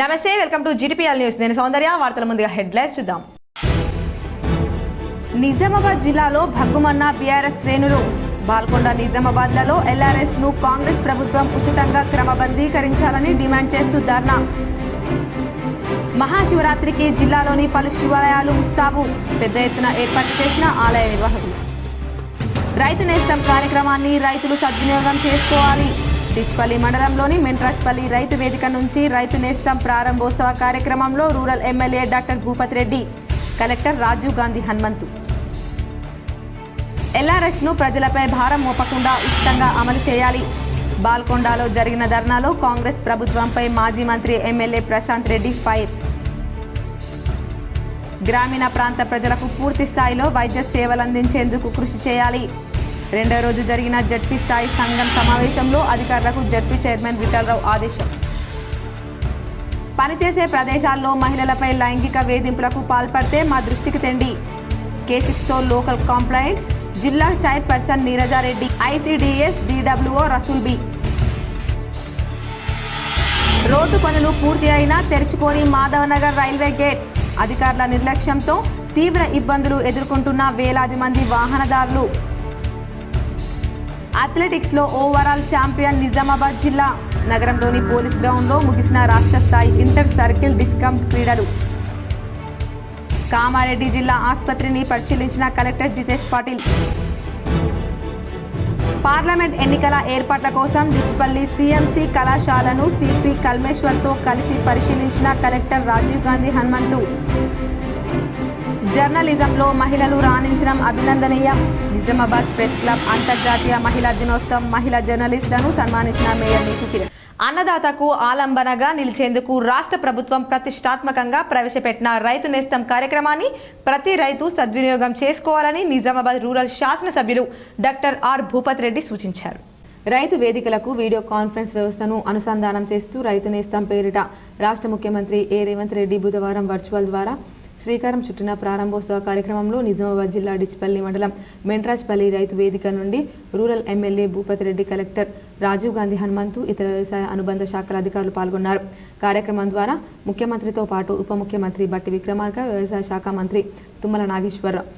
నమస్తే, welcome to GTPL news. నేను సౌందర్య. వార్తల ముందుగా హెడ్లైన్స్ చూద్దాం. నిజామాబాద్ జిల్లాలో భగ్గుమన్న బీఆర్ఎస్ శ్రేణులు. బాల్కొండ నిజామాబాద్లలో ఎల్ఆర్ఎస్ ను కాంగ్రెస్ ప్రభుత్వం ఉచితంగా క్రమబద్ధీకరించాలని డిమాండ్ చేస్తూ ధర్నా. మహాశివరాత్రికి జిల్లాలోని పలు శివాలయాలు ముస్తాబు. పెద్ద ఎత్తున ఏర్పాటు చేసిన ఆలయ నిర్వాహకులు. రైతు నేస్తం కార్యక్రమాన్ని రైతులు సద్వినియోగం చేసుకోవాలి. డిచ్పల్లి మండలంలోని మెంట్రాజ్పల్లి రైతు వేదిక నుంచి రైతు నేస్తం ప్రారంభోత్సవ కార్యక్రమంలో rural MLA doctor Bhupat Reddy, collector Rajiv Gandhi Hanumanthu. LRS ను ప్రజలపై భారం మోపకుండా ఉచితంగా అమలు చేయాలి. బాల్కొండలో జరిగిన ధర్నాలో కాంగ్రెస్ ప్రభుత్వంపై మాజీ మంత్రి ఎమ్మెల్యే ప్రశాంత్ రెడ్డి ఫైర్. గ్రామీణ ప్రాంత ప్రజలకు పూర్తి స్థాయిలో వైద్య సేవలు అందించేందుకు కృషి చేయాలి. రెండో రోజు జరిగిన జడ్పీ స్థాయి సంఘం సమావేశంలో అధికారులకు జడ్పీ చైర్మన్ విఠలరావు ఆదేశం. పనిచేసే ప్రదేశాల్లో మహిళలపై లైంగిక వేధింపులకు పాల్పడితే మా దృష్టికి తెండి. కేసిక్స్తో లోకల్ కంప్లైంట్స్. జిల్లా chairperson Neeraja Reddy, ICDS DWO Rasool B. Road పనులు పూర్తి అయినా తెరుచుకొని మాధవనగర్ రైల్వే గేట్. అధికారుల నిర్లక్ష్యంతో తీవ్ర ఇబ్బందులు ఎదుర్కొంటున్న వేలాది మంది వాహనదారులు. అథ్లెటిక్స్లో ఓవరాల్ ఛాంపియన్ నిజామాబాద్ జిల్లా. నగరంలోని పోలీస్ గ్రౌండ్లో ముగిసిన రాష్ట్ర స్థాయి ఇంటర్ సర్కిల్ డిస్కౌంట్ క్రీడలు. కామారెడ్డి జిల్లా ఆసుపత్రిని పరిశీలించిన కలెక్టర్ జితేష్ పాటిల్. పార్లమెంట్ ఎన్నికల ఏర్పాట్ల కోసం డిచ్పల్లి సిఎంసి కళాశాలను సిపి కల్మేశ్వర్తో కలిసి పరిశీలించిన కలెక్టర్ రాజీవ్ గాంధీ హనుమంతు. జర్నలిజంలో మహిళలు రాణించడం అభినందనీయం. నిజామాబాద్ ప్రెస్ క్లబ్ అంతర్జాతీయ మహిళా దినోత్సవం మహిళా జర్నలిస్టులను సన్మానించిన మేయర్ నీతు కిరణ్. అన్నదాతకు ఆలంబనగా నిలిచేందుకు రాష్ట్ర ప్రభుత్వం ప్రతిష్టాత్మకంగా ప్రవేశపెట్టిన రైతు నేస్తం కార్యక్రమాన్ని ప్రతి రైతు సద్వినియోగం చేసుకోవాలని నిజామాబాద్ రూరల్ శాసనసభ్యులు డాక్టర్ ఆర్ భూపత్ రెడ్డి సూచించారు. రైతు వేదికలకు వీడియో కాన్ఫరెన్స్ వ్యవస్థను అనుసంధానం చేస్తూ రైతు నేస్తం పేరిట రాష్ట్ర ముఖ్యమంత్రి ఏ రేవంత్ రెడ్డి బుధవారం వర్చువల్ ద్వారా శ్రీకారం చుట్టిన ప్రారంభోత్సవ కార్యక్రమంలో నిజామాబాద్ జిల్లా డిచ్పల్లి మండలం మెంట్రాజ్పల్లి రైతు వేదిక నుండి rural MLA Bhupat Reddy, collector Rajiv Gandhi Hanumanthu, ఇతర వ్యవసాయ అనుబంధ శాఖల అధికారులు పాల్గొన్నారు. కార్యక్రమం ద్వారా ముఖ్యమంత్రితో పాటు ఉప ముఖ్యమంత్రి బట్టి విక్రమార్క, వ్యవసాయ శాఖ మంత్రి తుమ్మల నాగేశ్వరరావు,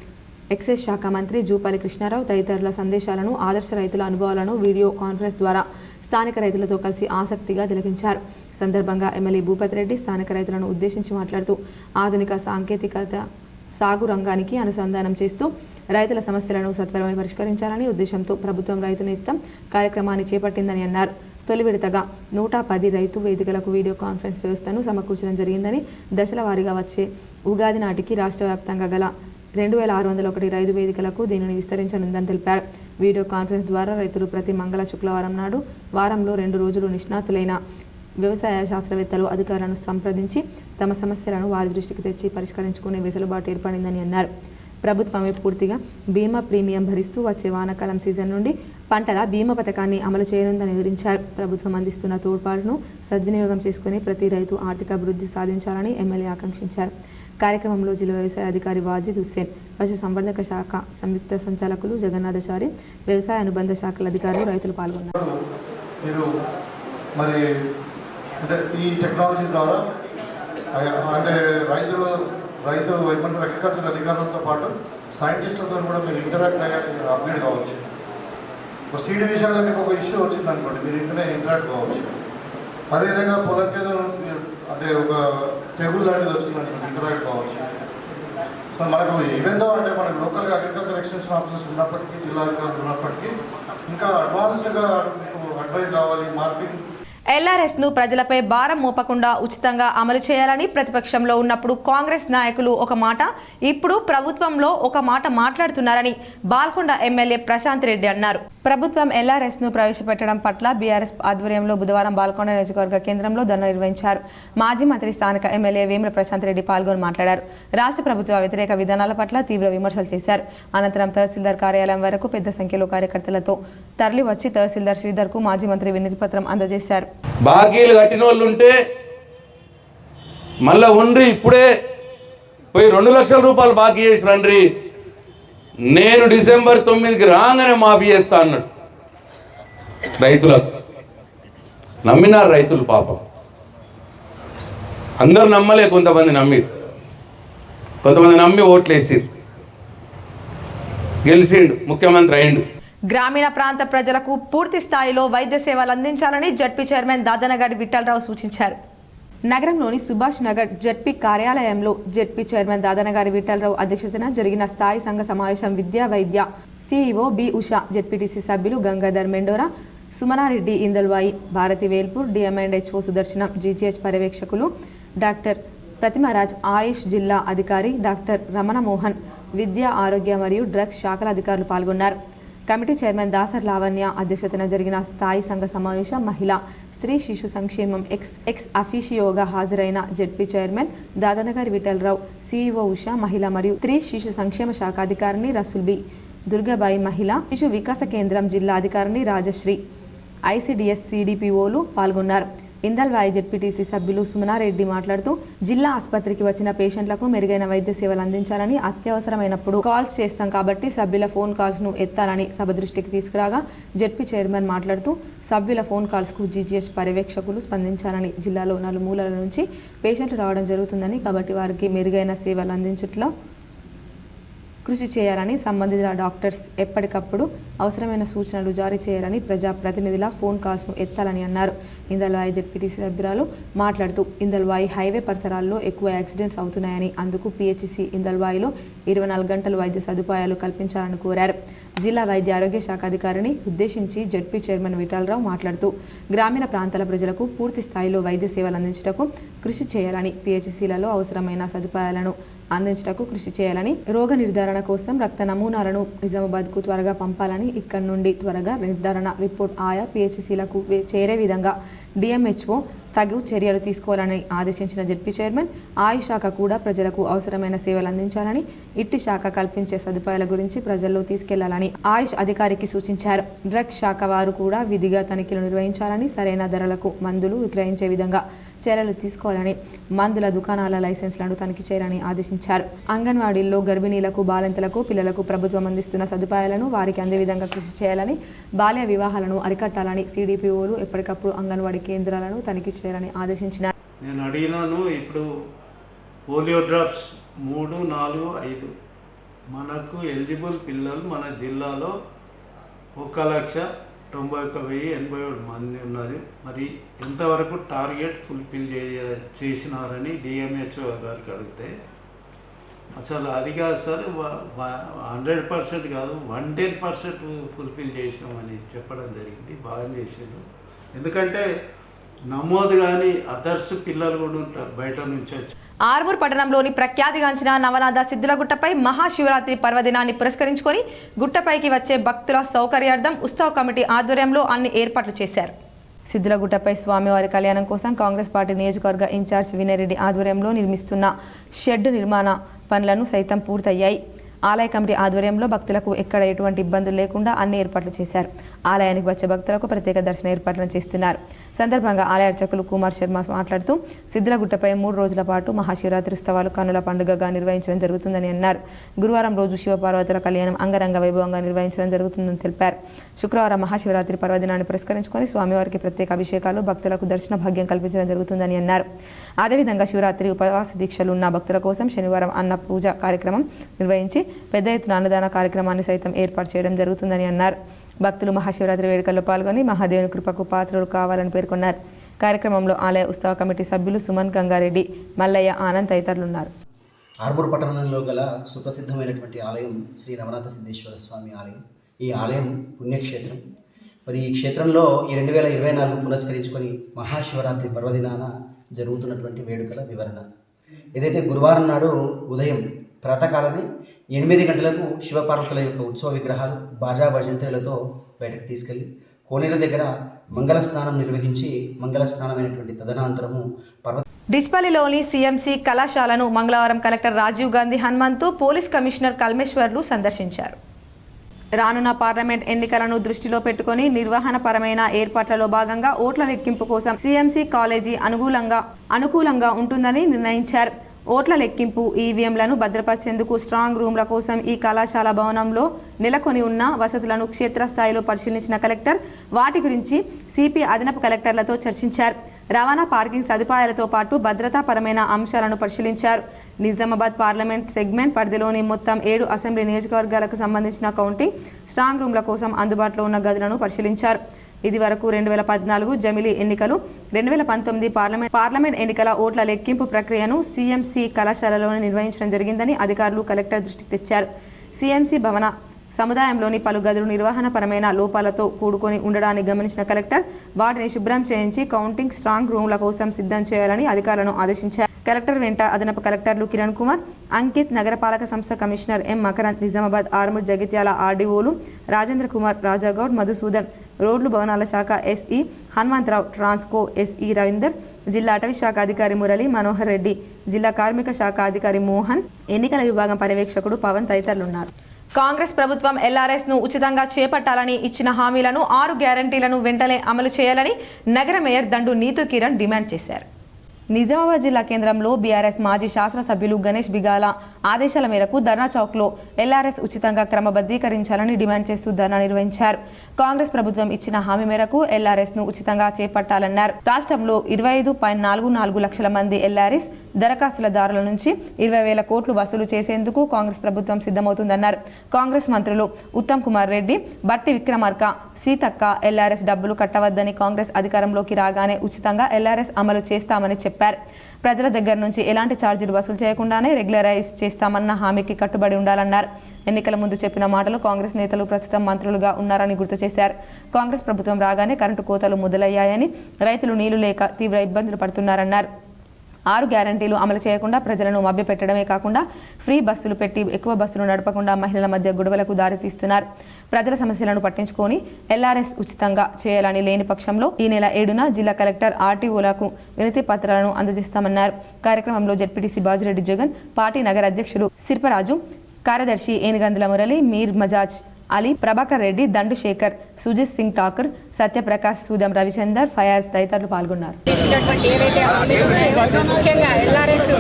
ఎక్సైజ్ శాఖ మంత్రి జూపల్లి కృష్ణారావు తదితరుల సందేశాలను, ఆదర్శ రైతుల అనుభవాలను వీడియో కాన్ఫరెన్స్ ద్వారా స్థానిక రైతులతో కలిసి ఆసక్తిగా తిలకించారు. సందర్భంగా ఎమ్మెల్యే భూపత్ రెడ్డి స్థానిక రైతులను ఉద్దేశించి మాట్లాడుతూ ఆధునిక సాంకేతికత సాగు రంగానికి అనుసంధానం చేస్తూ రైతుల సమస్యలను సత్వరమే పరిష్కరించాలని ఉద్దేశంతో ప్రభుత్వం రైతు నేస్తం కార్యక్రమాన్ని చేపట్టిందని అన్నారు. తొలి విడతగా 110 రైతు వేదికలకు వీడియో కాన్ఫరెన్స్ వ్యవస్థను సమకూర్చడం జరిగిందని, దశల వారీగా వచ్చే ఉగాది నాటికి రాష్ట్ర వ్యాప్తంగా గల 2601 రైతు వేదికలకు దీనిని విస్తరించనుందని తెలిపారు. వీడియో కాన్ఫరెన్స్ ద్వారా రైతులు ప్రతి మంగళ శుక్రవారం నాడు వారంలో 2 రోజులు నిష్ణాతులైన వ్యవసాయ శాస్త్రవేత్తలు, అధికారులను సంప్రదించి తమ సమస్యలను వారి దృష్టికి తెచ్చి పరిష్కరించుకునే వెసులుబాటు ఏర్పడిందని అన్నారు. ప్రభుత్వమే పూర్తిగా బీమా ప్రీమియం భరిస్తూ వచ్చే వానాకాలం సీజన్ నుండి పంటల బీమా పథకాన్ని అమలు చేయనుందని వివరించారు. ప్రభుత్వం అందిస్తున్న తోడ్పాటును సద్వినియోగం చేసుకుని ప్రతి రైతు ఆర్థిక అభివృద్ధి సాధించాలని ఎమ్మెల్యే ఆకాంక్షించారు. కార్యక్రమంలో జిల్లా వ్యవసాయ అధికారి వాజిద్ హుస్సేన్, పశు సంవర్ధక శాఖ సంయుక్త సంచాలకులు జగన్నాథచారి, వ్యవసాయ అనుబంధ శాఖల అధికారులు, రైతులు పాల్గొన్నారు. ఈ టెక్నాలజీ ద్వారా అంటే రైతు ఏమంటారు అగ్రికల్చర్ అధికారులతో పాటు సైంటిస్టులతో కూడా మీరు ఇంటరాక్ట్ అయ్యాలి, అప్గ్రేడ్ కావచ్చు. ఒక సీడ్ విషయంలో మీకు ఒక ఇష్యూ వచ్చింది అనుకోండి, మీరు ఇంటనే ఇంటరాక్ట్ కావచ్చు. అదేవిధంగా పొలంకేదో అంటే ఒక తెగులు లాంటిది వచ్చిందనుకోండి, ఇంటరాక్ట్ కావచ్చు. సో మనకు ఈవెందో అంటే మనకు లోకల్గా అగ్రికల్చర్ ఎక్స్టెన్షన్ ఆఫీసర్స్ ఉన్నప్పటికీ, జిల్లా అధికారులు ఉన్నప్పటికీ ఇంకా అడ్వాన్స్డ్గా మీకు అడ్వైజ్ కావాలి. మార్కెటింగ్ ఎల్ఆర్ఎస్ ను ప్రజలపై భారం మోపకుండా ఉచితంగా అమలు చేయాలని ప్రతిపక్షంలో ఉన్నప్పుడు కాంగ్రెస్ నాయకులు ఒక మాట, ఇప్పుడు ప్రభుత్వంలో ఒక మాట మాట్లాడుతున్నారని బాల్కొండ ఎమ్మెల్యే ప్రశాంత్ రెడ్డి అన్నారు. ప్రభుత్వం ఎల్ఆర్ఎస్ ను ప్రవేశపెట్టడం పట్ల బీఆర్ఎస్ ఆధ్వర్యంలో బుధవారం బాల్కొండ నియోజకవర్గ కేంద్రంలో ధర్నా నిర్వహించారు. మాజీ మంత్రి స్థానిక ఎమ్మెల్యే వేముల ప్రశాంత్ రెడ్డి పాల్గొని మాట్లాడారు. రాష్ట్ర ప్రభుత్వ వ్యతిరేక విధానాల పట్ల తీవ్ర విమర్శలు చేశారు. అనంతరం తహసీల్దార్ కార్యాలయం వరకు పెద్ద సంఖ్యలో కార్యకర్తలతో తరలి వచ్చి తహసీల్దార్ శ్రీధర్ కు మాజీ మంత్రి వినతి పత్రం అందజేశారు. బాకీలు కట్టిన వాళ్ళు ఉంటే మళ్ళా ఉండ్రి, ఇప్పుడే పోయి 2 లక్షల రూపాయలు బాకీ చేసి రండి, నేను డిసెంబర్ 9కి రాగానే మాఫీ చేస్తా అన్నాడు. రైతులకు నమ్మినారు రైతులు పాపం. అందరు నమ్మలే, కొంతమంది నమ్మి ఓట్లేసిరు. గెలిచిండు, ముఖ్యమంత్రి అయిండు. గ్రామీణ ప్రాంత ప్రజలకు పూర్తి స్థాయిలో వైద్య సేవలు అందించాలని జడ్పీ చైర్మన్ దాదనగడి విఠలరావు సూచించారు. నగరంలోని సుభాష్ నగర్ జడ్పీ కార్యాలయంలో జడ్పీ చైర్మన్ దాదనగారి విఠలరావు అధ్యక్షతన జరిగిన స్థాయి సంఘ సమావేశం విద్యా వైద్య సిఇఓ బి ఉషా, జడ్పీటీసీ సభ్యులు గంగాధర్ మెండోరా, సుమనారెడ్డి ఇందల్వాయి, భారతి వేల్పూర్, డిఎంఎండ్హెచ్ఓ సుదర్శనం, జీజీహెచ్ పర్యవేక్షకులు డాక్టర్ ప్రతిమరాజ్, ఆయుష్ జిల్లా అధికారి డాక్టర్ రమణ మోహన్, విద్య, ఆరోగ్య మరియు డ్రగ్స్ శాఖల అధికారులు పాల్గొన్నారు. కమిటీ చైర్మన్ దాసర్ లావణ్య అధ్యక్షతన జరిగిన స్థాయి సంఘ సమావేశం మహిళా, స్త్రీ, శిశు సంక్షేమం ఎక్స్ అఫీషియోగా హాజరైన ZP chairman Dadannagari Vithalarao, CEO Usha, మహిళా మరియు స్త్రీ శిశు సంక్షేమ శాఖ అధికారిని రసూల్ బి దుర్గాబాయి, మహిళా శిశు వికాస కేంద్రం జిల్లా అధికారిని రాజశ్రీ, ఐసిడిఎస్ సిడిపిఓలు పాల్గొన్నారు. ఇందల్వాయి జడ్పీటీసీ సభ్యులు సుమనారెడ్డి మాట్లాడుతూ జిల్లా ఆసుపత్రికి వచ్చిన పేషెంట్లకు మెరుగైన వైద్య సేవలు అందించాలని, అత్యవసరమైనప్పుడు కాల్స్ చేస్తాం కాబట్టి సభ్యుల ఫోన్ కాల్స్ను ఎత్తాలని సభ దృష్టికి తీసుకురాగా జడ్పీ చైర్మన్ మాట్లాడుతూ సభ్యుల ఫోన్ కాల్స్కు జీజీహెచ్ పర్యవేక్షకులు స్పందించాలని, జిల్లాలో నలుమూలల నుంచి పేషెంట్లు రావడం జరుగుతుందని కాబట్టి వారికి మెరుగైన సేవలు అందించట్లో కృషి చేయాలని, సంబంధిత డాక్టర్స్ ఎప్పటికప్పుడు అవసరమైన సూచనలు జారీ చేయాలని, ప్రజాప్రతినిధుల ఫోన్ కాల్స్ను ఎత్తాలని అన్నారు. ఇందల్వాయి జడ్పీటీసీ సభ్యురాలు మాట్లాడుతూ ఇందల్వాయి హైవే పరిసరాల్లో ఎక్కువ యాక్సిడెంట్స్ అవుతున్నాయని, అందుకు పిహెచ్సి ఇందల్వాయిలో 24 గంటలు వైద్య సదుపాయాలు కల్పించాలని కోరారు. జిల్లా వైద్య ఆరోగ్య శాఖ అధికారిని ఉద్దేశించి జడ్పీ చైర్మన్ విఠలరావు మాట్లాడుతూ గ్రామీణ ప్రాంతాల ప్రజలకు పూర్తి స్థాయిలో వైద్య సేవలు అందించటకు కృషి చేయాలని, పిహెచ్సిలలో అవసరమైన సదుపాయాలను అందించటకు కృషి చేయాలని, రోగ నిర్ధారణ కోసం రక్త నమూనాలను నిజామాబాద్కు త్వరగా పంపాలని, ఇక్కడ నుండి త్వరగా నిర్ధారణ రిపోర్ట్ ఆయా పిహెచ్సిలకు చేరే విధంగా డిఎంహెచ్ఓ తగు చర్యలు తీసుకోవాలని ఆదేశించిన జడ్పీ చైర్మన్, ఆయుష్ శాఖ కూడా ప్రజలకు అవసరమైన సేవలు అందించాలని, ఇట్టి శాఖ కల్పించే సదుపాయాల గురించి ప్రజల్లో తీసుకెళ్లాలని ఆయుష్ అధికారికి సూచించారు. డ్రగ్స్ శాఖ వారు కూడా విధిగా తనిఖీలు నిర్వహించాలని, సరైన ధరలకు మందులు విక్రయించే విధంగా చర్యలు తీసుకోవాలని, మందుల దుకాణాల లైసెన్స్లను తనిఖీ చేయాలని ఆదేశించారు. అంగన్వాడీల్లో గర్భిణీలకు, బాలింతలకు, పిల్లలకు ప్రభుత్వం అందిస్తున్న సదుపాయాలను వారికి అందే విధంగా కృషి చేయాలని, బాల్య వివాహాలను అరికట్టాలని, సిడిపిఓలు ఎప్పటికప్పుడు అంగన్వాడీ కేంద్రాలను తనిఖీ చేయాలని ఆదేశించినారు. నేను అడిగినాను, ఇప్పుడు పోలియో డ్రాప్స్ 3, 4, 5 మనకు ఎలిజిబుల్ పిల్లలు మన జిల్లాలో 1,91,087 మంది ఉన్నారు. మరి ఎంతవరకు టార్గెట్ ఫుల్ఫిల్ చేసినారని డిఎంహెచ్ఓ గారికి అడిగితే, అసలు అది కాదు సార్, 100% కాదు 110% ఫుల్ఫిల్ చేసినామని చెప్పడం జరిగింది. బాగా చేసారు. ఎందుకంటే నమోదు కానీ అదర్స్ పిల్లలు కూడా ఉంటారు బయట నుంచి వచ్చి. ఆర్మూర్ పట్టణంలోని ప్రఖ్యాతిగాంచిన నవనాథ సిద్ధులగుట్టపై మహాశివరాత్రి పర్వదినాన్ని పురస్కరించుకొని గుట్టపైకి వచ్చే భక్తుల సౌకర్యార్థం ఉత్సవ కమిటీ ఆధ్వర్యంలో అన్ని ఏర్పాట్లు చేశారు. సిద్ధులగుట్టపై స్వామివారి కళ్యాణం కోసం కాంగ్రెస్ పార్టీ నియోజకవర్గ ఇన్ఛార్జ్ వినయరెడ్డి ఆధ్వర్యంలో నిర్మిస్తున్న షెడ్ నిర్మాణ పనులను సైతం పూర్తయ్యాయి. ఆలయ కమిటీ ఆధ్వర్యంలో భక్తులకు ఎక్కడ ఎటువంటి ఇబ్బందులు లేకుండా అన్ని ఏర్పాట్లు చేశారు. ఆలయానికి వచ్చే భక్తులకు ప్రత్యేక దర్శన ఏర్పాట్లను చేస్తున్నారు. సందర్భంగా ఆలయ అర్చకులు కుమార్ శర్మ మాట్లాడుతూ సిద్ధులగుట్టపై 3 రోజుల పాటు మహాశివరాత్రి ఉత్సవాలు కన్నుల పండుగగా నిర్వహించడం జరుగుతుందని అన్నారు. గురువారం రోజు శివపార్వతుల కళ్యాణం అంగరంగ వైభవంగా నిర్వహించడం జరుగుతుందని తెలిపారు. శుక్రవారం మహాశివరాత్రి పర్వదినాన్ని పురస్కరించుకొని స్వామివారికి ప్రత్యేక అభిషేకాలు, భక్తులకు దర్శన భాగ్యం కల్పించడం జరుగుతుందని అన్నారు. అదేవిధంగా శివరాత్రి ఉపవాస దీక్షలు ఉన్న భక్తుల కోసం శనివారం అన్న పూజ కార్యక్రమం నిర్వహించి పెద్ద ఎత్తున అన్నదాన కార్యక్రమాన్ని సైతం ఏర్పాటు చేయడం జరుగుతుందని అన్నారు. భక్తులు మహాశివరాత్రి వేడుకల్లో పాల్గొని మహాదేవుని కృపకు పాత్రలు కావాలని పేర్కొన్నారు. కార్యక్రమంలో ఆలయ ఉత్సవ కమిటీ సభ్యులు సుమన్, గంగారెడ్డి, మల్లయ్య, ఆనంద్ తదితరులు ఉన్నారు. ఆర్మూర్ పట్టణంలో గల సుప్రసిద్ధమైనటువంటి ఆలయం శ్రీ నవనాథ సిద్ధేశ్వర స్వామి ఆలయం. ఈ ఆలయం పుణ్యక్షేత్రం. మరి ఈ క్షేత్రంలో ఈ 2024 పురస్కరించుకొని మహాశివరాత్రి పర్వదినాన జరుగుతున్నటువంటి వేడుకల వివరణ. ఏదైతే గురువారం నాడు ఉదయం ప్రాతకాలమే 8 గంటలకు శివపార్వతుల యొక్క ఉత్సవ విగ్రహాలు బాజా భజంత్రులతో బయటకు తీసుకెళ్లి కోనేరు దగ్గర మంగళ స్నానం నిర్వహించి మంగళ స్నానమైనటువంటి తదనంతరము డిస్పల్లిలోని సిఎంసి కళాశాలను మంగళవారం collector Rajiv Gandhi Hanumanthu, police commissioner కల్మేశ్వర్లు సందర్శించారు. రానున్న పార్లమెంట్ ఎన్నికలను దృష్టిలో పెట్టుకుని నిర్వహణ పరమైన ఏర్పాట్లలో భాగంగా ఓట్ల లెక్కింపు కోసం సిఎంసి కాలేజీ అనుకూలంగా ఉంటుందని నిర్ణయించారు. ఓట్ల లెక్కింపు ఈవీఎంలను భద్రపరిచేందుకు స్ట్రాంగ్ రూమ్ల కోసం ఈ కళాశాల భవనంలో నెలకొని ఉన్న వసతులను క్షేత్రస్థాయిలో పరిశీలించిన కలెక్టర్ వాటి గురించి సిపి అదనపు కలెక్టర్లతో చర్చించారు. రవాణా పార్కింగ్ సదుపాయాలతో పాటు భద్రతాపరమైన అంశాలను పరిశీలించారు. నిజామాబాద్ పార్లమెంట్ సెగ్మెంట్ పరిధిలోని మొత్తం 7 అసెంబ్లీ నియోజకవర్గాలకు సంబంధించిన కౌంటింగ్ స్ట్రాంగ్ రూమ్ల కోసం అందుబాటులో ఉన్న గదులను పరిశీలించారు. ఇది వరకు 2014 జమిలీ ఎన్నికలు, 2019 పార్లమెంట్ ఎన్నికల ఓట్ల లెక్కింపు ప్రక్రియను సిఎంసి కళాశాలలోనే నిర్వహించడం జరిగిందని అధికారులు కలెక్టర్ దృష్టికి తెచ్చారు. సిఎంసి భవన సముదాయంలోని పలు గదులు నిర్వహణపరమైన లోపాలతో కూడుకొని ఉండడాన్ని గమనించిన కలెక్టర్ వాటిని శుభ్రం చేయించి కౌంటింగ్ స్ట్రాంగ్ రూమ్ల కోసం సిద్ధం చేయాలని అధికారులను ఆదేశించారు. కలెక్టర్ వెంట అదనపు కలెక్టర్లు కిరణ్ కుమార్, అంకిత్, నగరపాలక సంస్థ కమిషనర్ ఎం మకరంద్, నిజామాబాద్, ఆర్మూర్, జగిత్యాల ఆర్డీఓలు రాజేంద్ర కుమార్, రాజాగౌడ్, మధుసూదన్, రోడ్లు భవనాల శాఖ ఎస్ఈ హనుమంతరావు, ట్రాన్స్కో ఎస్ఈ రవీందర్, జిల్లా అటవీ శాఖ అధికారి మురళి మనోహర్ రెడ్డి, జిల్లా కార్మిక శాఖ అధికారి మోహన్, ఎన్నికల విభాగం పర్యవేక్షకుడు పవన్ తదితరులున్నారు. కాంగ్రెస్ ప్రభుత్వం ఎల్ఆర్ఎస్ను ఉచితంగా చేపట్టాలని ఇచ్చిన హామీలను 6 గ్యారంటీలను వెంటనే అమలు చేయాలని నగర మేయర్ దండు నీతు కిరణ్ డిమాండ్ చేశారు. నిజామాబాద్ జిల్లా కేంద్రంలో బీఆర్ఎస్ మాజీ శాసనసభ్యులు గణేష్ బిగాల ఆదేశాల మేరకు ధర్నా చౌక్లో ఎల్ఆర్ఎస్ ఉచితంగా క్రమబద్ధీకరించాలని డిమాండ్ చేస్తూ ధర్నా నిర్వహించారు. కాంగ్రెస్ ప్రభుత్వం ఇచ్చిన హామీ మేరకు ఎల్ఆర్ఎస్ను ఉచితంగా చేపట్టాలన్నారు. రాష్ట్రంలో 25.44 లక్షల మంది ఎల్ఆర్ఎస్ దరఖాస్తులదారుల నుంచి 20,000 కోట్లు వసూలు చేసేందుకు కాంగ్రెస్ ప్రభుత్వం సిద్ధమవుతుందన్నారు. కాంగ్రెస్ మంత్రులు ఉత్తమ్ కుమార్ రెడ్డి, బట్టి విక్రమార్క, సీతక్క ఎల్ఆర్ఎస్ డబ్బులు కట్టవద్దని, కాంగ్రెస్ అధికారంలోకి రాగానే ఉచితంగా ఎల్ఆర్ఎస్ అమలు చేస్తామని చెప్పారు. ప్రజల దగ్గర నుంచి ఎలాంటి ఛార్జీలు వసూలు చేయకుండానే రెగ్యులరైజ్ చేస్తామన్న హామీకి కట్టుబడి ఉండాలన్నారు. ఎన్నికల ముందు చెప్పిన మాటలు కాంగ్రెస్ నేతలు ప్రస్తుతం మంత్రులుగా ఉన్నారని గుర్తు చేశారు. కాంగ్రెస్ ప్రభుత్వం రాగానే కరెంటు కోతలు మొదలయ్యాయని, రైతులు నీళ్లు లేక తీవ్ర ఇబ్బందులు పడుతున్నారన్నారు. 6 గ్యారంటీలు అమలు చేయకుండా ప్రజలను మభ్యపెట్టడమే కాకుండా ఫ్రీ బస్సులు పెట్టి ఎక్కువ బస్సులు నడపకుండా మహిళల మధ్య గొడవలకు దారితీస్తున్నారు. ప్రజల సమస్యలను పట్టించుకొని ఎల్ఆర్ఎస్ ఉచితంగా చేయాలని లేని పక్షంలో ఈ నెల 7న జిల్లా కలెక్టర్ ఆర్టీఓలకు వినతి పత్రాలను అందజేస్తామన్నారు. కార్యక్రమంలో జెడ్పీటీసీ బాజిరెడ్డి జగన్, పార్టీ నగర అధ్యక్షులు సిర్పరాజు, కార్యదర్శి ఏనుగందుల మురళి, మీర్ మజాజ్ అలీ, ప్రభాకర్ రెడ్డి, దండు శేఖర్, సుజిత్ సింగ్ ఠాకూర్, సత్యప్రకాష్, సూదం రవిచందర్, ఫయాజ్ తదితరులు పాల్గొన్నారు. ముఖ్యంగా ఎల్ఆర్ఎస్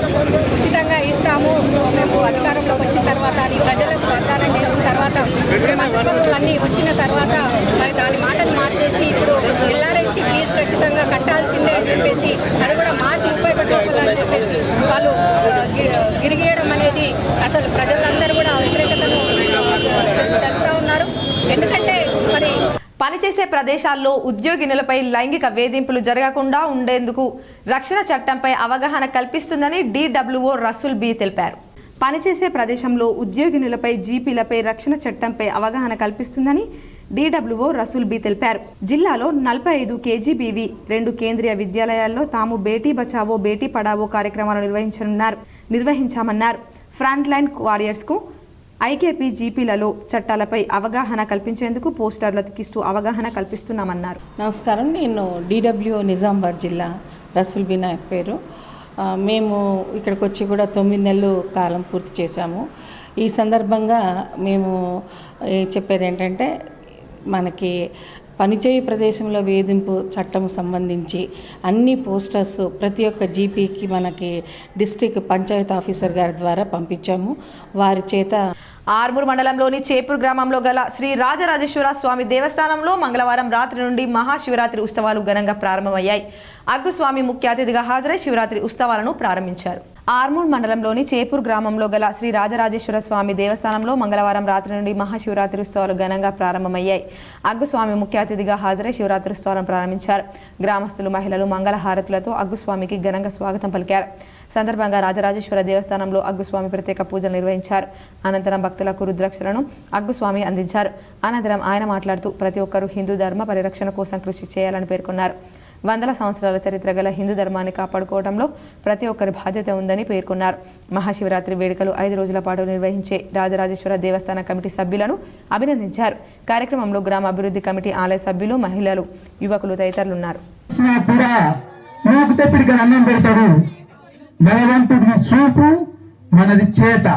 ఉచితంగా ఇస్తాము మేము అధికారంలోకి వచ్చిన తర్వాత అని ప్రజలకు వాగ్దానం చేసిన తర్వాత ఇప్పుడు మంత్రులన్నీ వచ్చిన తర్వాత మరి దాని మాటను మార్చేసి ఇప్పుడు ఎల్ఆర్ఎస్కి ఫీజు ఖచ్చితంగా కట్టాల్సిందే అని చెప్పేసి అది కూడా మార్చి 31 లోపల అని చెప్పేసి వాళ్ళు గిరిగేయడం అనేది అసలు ప్రజలందరూ కూడా వ్యతిరేకతను తెలుపుతూ ఉన్నారు. ఎందుకంటే మరి పనిచేసే ప్రదేశాల్లో ఉద్యోగినులపై లైంగిక వేధింపులు జరగకుండా ఉండేందుకు రక్షణ చట్టంపై అవగాహన కల్పిస్తుందని DWO రసూల్ బి తెలిపారు. పనిచేసే ప్రదేశంలో ఉద్యోగినులపై జీపీలపై రక్షణ చట్టంపై అవగాహన కల్పిస్తుందని DWO రసూల్ బి తెలిపారు. జిల్లాలో 45 KGBV 2 కేంద్రీయ విద్యాలయాల్లో తాము బేటీ బచావో బేటీ పడావో కార్యక్రమాలు నిర్వహించామన్నారు. ఫ్రంట్ లైన్ వారియర్స్కు ఐకేపీ జీపీలలో చట్టాలపై అవగాహన కల్పించేందుకు పోస్టర్లు అతికిస్తూ అవగాహన కల్పిస్తున్నామన్నారు. నమస్కారం, నేను DWO నిజామాబాద్ జిల్లా రసూల్ బి నాయక్ పేరు. మేము ఇక్కడికి వచ్చి కూడా 9 నెలలు కాలం పూర్తి చేశాము. ఈ సందర్భంగా మేము చెప్పేది ఏంటంటే మనకి పనిచేయు ప్రదేశంలో వేధింపు చట్టం సంబంధించి అన్ని పోస్టర్స్ ప్రతి ఒక్క జీపీకి మనకి డిస్ట్రిక్ట్ పంచాయత్ ఆఫీసర్ గారి ద్వారా పంపించాము. వారి చేత ఆర్మూర్ మండలంలోని చేపూర్ గ్రామంలో గల శ్రీ రాజరాజేశ్వర స్వామి దేవస్థానంలో మంగళవారం రాత్రి నుండి మహాశివరాత్రి ఉత్సవాలు ఘనంగా ప్రారంభమయ్యాయి. అగ్గుస్వామి ముఖ్య అతిథిగా హాజరై శివరాత్రి ఉత్సవాలను ప్రారంభించారు. ఆర్మూర్ మండలంలోని చేపూర్ గ్రామంలో గల శ్రీ రాజరాజేశ్వర స్వామి దేవస్థానంలో మంగళవారం రాత్రి నుండి మహాశివరాత్రి ఉత్సవాలు ఘనంగా ప్రారంభమయ్యాయి. అగ్గుస్వామి ముఖ్య అతిథిగా హాజరై శివరాత్రి ఉత్సవాలను ప్రారంభించారు. గ్రామస్తులు, మహిళలు మంగళ హారతులతో అగ్గుస్వామికి ఘనంగా స్వాగతం పలికారు. సందర్భంగా రాజరాజేశ్వర దేవస్థానంలో అగ్గుస్వామి ప్రత్యేక పూజలు నిర్వహించారు. అనంతరం భక్తులకు రుద్రాక్షలను అగ్గుస్వామి అందించారు. అనంతరం ఆయన మాట్లాడుతూ ప్రతి ఒక్కరూ హిందూ ధర్మ పరిరక్షణ కోసం కృషి చేయాలని పేర్కొన్నారు. వందల సంవత్సరాల చరిత్ర గల హిందూ ధర్మాన్ని కాపాడుకోవడంలో ప్రతి ఒక్కరి బాధ్యత ఉందని పేర్కొన్నారు. మహాశివరాత్రి వేడుకలు 5 రోజుల పాటు నిర్వహించే రాజరాజేశ్వర దేవస్థాన కమిటీ సభ్యులను అభినందించారు. కార్యక్రమంలో గ్రామ అభివృద్ధి కమిటీ ఆలయ సభ్యులు, మహిళలు, యువకులు తదితరులున్నారు. భగవంతుడికి చూపు, మనది చేత.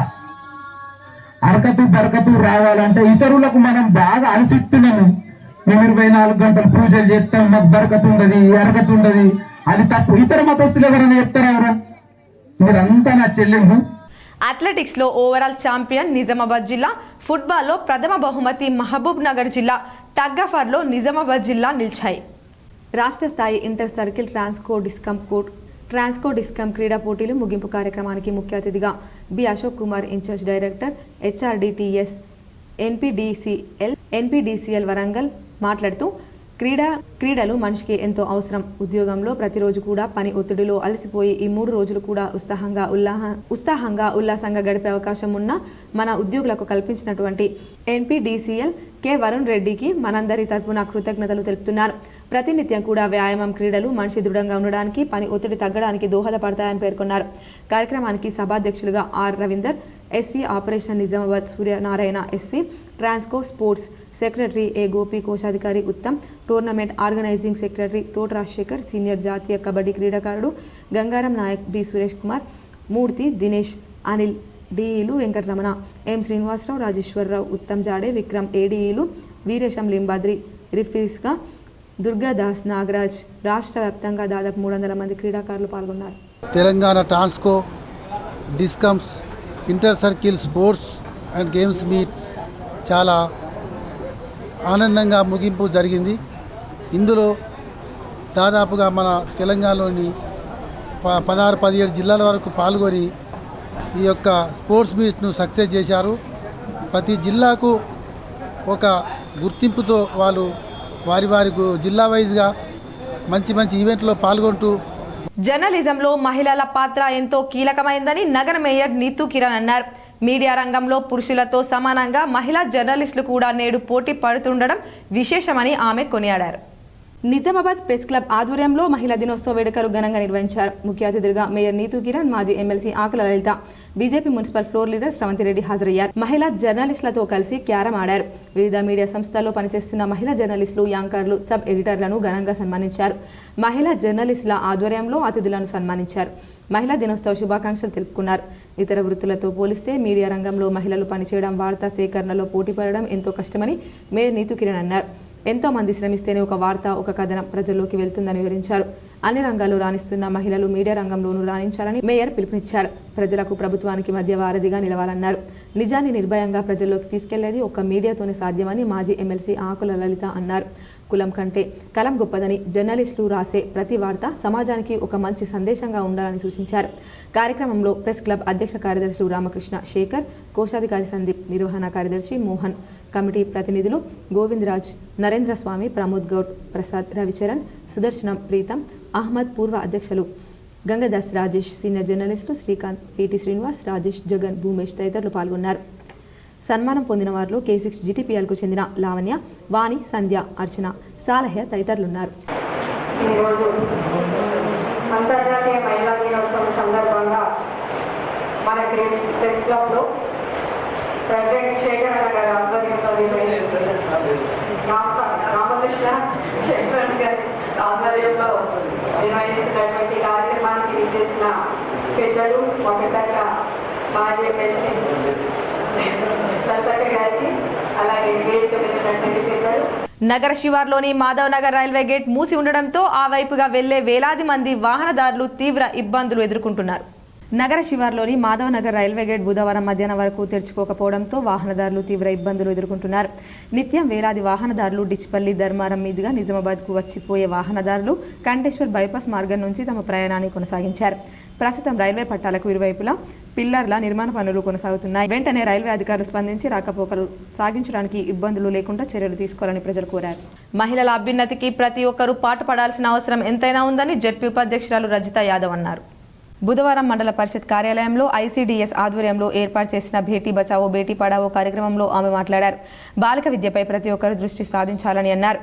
అరకతు బరకతు రావాలంటే ఇతరులకు మనం బాగా అలసిస్తున్నాము. మేము 24 గంటలు పూజలు చేస్తాం, మాకు బరకతు ఉండదు, అరకతు ఉండదు, అది తప్పు. ఇతర మతస్థులు ఎవరైనా చెప్తారా? ఎవరా మీరంతా నా చెల్లెళ్ళు. అథ్లెటిక్స్లో ఓవరాల్ ఛాంపియన్ నిజామాబాద్ జిల్లా, ఫుట్బాల్లో ప్రథమ బహుమతి మహబూబ్ నగర్ జిల్లా, టగ్ ఆఫ్ వార్లో నిజామాబాద్ జిల్లా నిలిచాయి. రాష్ట్ర స్థాయి ఇంటర్ సర్కిల్ ట్రాన్స్కో డిస్కమ్ క్రీడా పోటీలు ముగింపు కార్యక్రమానికి ముఖ్య అతిథిగా B Ashok Kumar, incharge director HRDTS NPDCL Warangal మాట్లాడుతూ క్రీడలు మనిషికి ఎంతో అవసరం. ఉద్యోగంలో ప్రతిరోజు కూడా పని ఒత్తిడిలో అలసిపోయి ఈ 3 రోజులు కూడా ఉత్సాహంగా ఉల్లాసంగా గడిపే అవకాశం ఉన్న మన ఉద్యోగులకు కల్పించినటువంటి NPDCL కె వరుణ్ రెడ్డికి మనందరి తరపున కృతజ్ఞతలు తెలుపుతున్నారు. ప్రతినిత్యం కూడా వ్యాయామం, క్రీడలు మనిషి దృఢంగా ఉండడానికి, పని ఒత్తిడి తగ్గడానికి దోహదపడతాయని పేర్కొన్నారు. కార్యక్రమానికి సభాధ్యక్షులుగా R Ravinder, SC operation Nizamabad Suryanarayana, SC transco sports secretary A Gopi, కోశాధికారి ఉత్తమ్, టోర్నమెంట్ ఆర్గనైజింగ్ సెక్రటరీ తోట రాజశేఖర్, సీనియర్ జాతీయ కబడ్డీ క్రీడాకారుడు గంగారం నాయక్, బి సురేష్ కుమార్, మూర్తి, దినేష్, అనిల్, డిఈలు వెంకటరమణ, ఎం శ్రీనివాసరావు, రాజేశ్వరరావు, ఉత్తమ్ జాడే, విక్రమ్, ఏడీఈలు వీరేశం లింబాద్రి, రిఫీస్గా దుర్గాదాస్, నాగరాజ్. రాష్ట్ర వ్యాప్తంగా దాదాపు 300 మంది క్రీడాకారులు పాల్గొన్నారు. Telangana Transco discoms inter circle sports and games meet చాలా ఆనందంగా ముగింపు జరిగింది. ఇందులో దాదాపుగా మన తెలంగాణలోని 16-17 జిల్లాల వరకు పాల్గొని ఈ యొక్క స్పోర్ట్స్ మీట్ను సక్సెస్ చేశారు. ప్రతి జిల్లాకు ఒక గుర్తింపుతో వాళ్ళు వారి జిల్లా వైజ్గా మంచి ఈవెంట్లో పాల్గొంటూ. జర్నలిజంలో మహిళల పాత్ర ఎంతో కీలకమైందని నగర మేయర్ నీతూ కిరణ్ అన్నారు. మీడియా రంగంలో పురుషులతో సమానంగా మహిళా జర్నలిస్టులు కూడా నేడు పోటీ పడుతుండడం విశేషమని ఆమె కొనియాడారు. నిజామాబాద్ ప్రెస్ క్లబ్ ఆధ్వర్యంలో మహిళా దినోత్సవ వేడుకలు ఘనంగా నిర్వహించారు. ముఖ్య అతిథులుగా మేయర్ నీతూ కిరణ్, మాజీ MLC Akula Lalitha, BJP municipal floor leader Sravanthi Reddy హాజరయ్యారు. మహిళా జర్నలిస్టులతో కలిసి క్యారమ్ ఆడారు. వివిధ మీడియా సంస్థల్లో పనిచేస్తున్న మహిళా జర్నలిస్టులు, యాంకర్లు, సబ్ ఎడిటర్లను ఘనంగా సన్మానించారు. మహిళా జర్నలిస్టుల ఆధ్వర్యంలో అతిథులను సన్మానించారు. మహిళా దినోత్సవ శుభాకాంక్షలు తెలుపుకున్నారు. ఇతర వృత్తులతో పోలిస్తే మీడియా రంగంలో మహిళలు పనిచేయడం, వార్తా సేకరణలో పోటీ పడడం ఎంతో కష్టమని మేయర్ నీతూ కిరణ్ అన్నారు. ఎంతో మంది శ్రమిస్తేనే ఒక వార్త, ఒక కథనం ప్రజల్లోకి వెళ్తుందని వివరించారు. అన్ని రంగాల్లో రాణిస్తున్న మహిళలు మీడియా రంగంలోనూ రాణించాలని మేయర్ పిలుపునిచ్చారు. ప్రజలకు, ప్రభుత్వానికి మధ్య వారధిగా నిలవాలన్నారు. నిజాన్ని నిర్భయంగా ప్రజల్లోకి తీసుకెళ్లేది ఒక్క మీడియాతోనే సాధ్యమని మాజీ ఎమ్మెల్సీ ఆకుల లలిత అన్నారు. కులం కంటే కలం గొప్పదని, జర్నలిస్టులు రాసే ప్రతి వార్త సమాజానికి ఒక మంచి సందేశంగా ఉండాలని సూచించారు. కార్యక్రమంలో ప్రెస్ క్లబ్ అధ్యక్ష కార్యదర్శులు రామకృష్ణ, శేఖర్, కోశాధికారి సందీప్, నిర్వహణ కార్యదర్శి మోహన్, కమిటీ ప్రతినిధులు గోవిందరాజ్, నరేంద్ర స్వామి, ప్రమోద్ గౌడ్, ప్రసాద్, రవిచరణ్, సుదర్శనం, ప్రీతం, అహ్మద్, పూర్వ అధ్యక్షులు గంగదాస్, రాజేష్, సీనియర్ జర్నలిస్టులు శ్రీకాంత్, పిటి శ్రీనివాస్, రాజేష్, జగన్, భూమేష్ తదితరులు పాల్గొన్నారు. సన్మానం పొందిన వారిలో K6 GTPLకు చెందిన లావణ్య, వాణి, సంధ్య, అర్చన, సాలహ్య తదితరులున్నారు. ఈరోజు అంతర్జాతీయ మహిళా దినోత్సవం సందర్భంగా మన ప్రెస్ క్లబ్లో ప్రెసిడెంట్ శేఖర్ అన్న గారి ఆధ్వర్యంలో రామకృష్ణ శేఖర్ గారి ఆధ్వర్యంలో నిర్వహిస్తున్నటువంటి కార్యక్రమానికి విచ్చేసిన పెద్దలు, మొదటగా మాజీ ఎమ్మెల్సీ లలిత గారికి, అలాగే వేదిక పెట్టినటువంటి పెద్దలు. నగర శివార్లోని మాధవ్ నగర్ రైల్వే గేట్ మూసి ఉండడంతో ఆ వైపుగా వెళ్లే వేలాది మంది వాహనదారులు తీవ్ర ఇబ్బందులు ఎదుర్కొంటున్నారు. నగర శివార్లోని మాధవ్ నగర్ రైల్వే గేట్ బుధవారం మధ్యాహ్నం వరకు తెరుచుకోకపోవడంతో వాహనదారులు తీవ్ర ఇబ్బందులు ఎదుర్కొంటున్నారు. నిత్యం వేలాది వాహనదారులు డిచ్పల్లి, ధర్మారం మీదుగా నిజామాబాద్కు వచ్చిపోయే వాహనదారులు కంటేశ్వర్ బైపాస్ మార్గం నుంచి తమ ప్రయాణాన్ని కొనసాగించారు. ప్రస్తుతం రైల్వే పట్టాలకు ఇరువైపులా పిల్లర్ల నిర్మాణ పనులు కొనసాగుతున్నాయి. వెంటనే రైల్వే అధికారులు స్పందించి రాకపోకలు సాగించడానికి ఇబ్బందులు లేకుండా చర్యలు తీసుకోవాలని ప్రజలు కోరారు. మహిళల అభ్యున్నతికి ప్రతి ఒక్కరూ పాటుపడాల్సిన అవసరం ఎంతైనా ఉందని జెడ్పీ ఉపాధ్యక్షురాలు రజిత యాదవ్ అన్నారు. బుధవారం మండల పరిషత్ కార్యాలయంలో ICDS ఆధ్వర్యంలో ఏర్పాటు చేసిన బేటీ బచావో బేటీ పడావో కార్యక్రమంలో ఆమె మాట్లాడారు. బాలిక విద్యపై ప్రతి ఒక్కరూ దృష్టి సాధించాలని అన్నారు.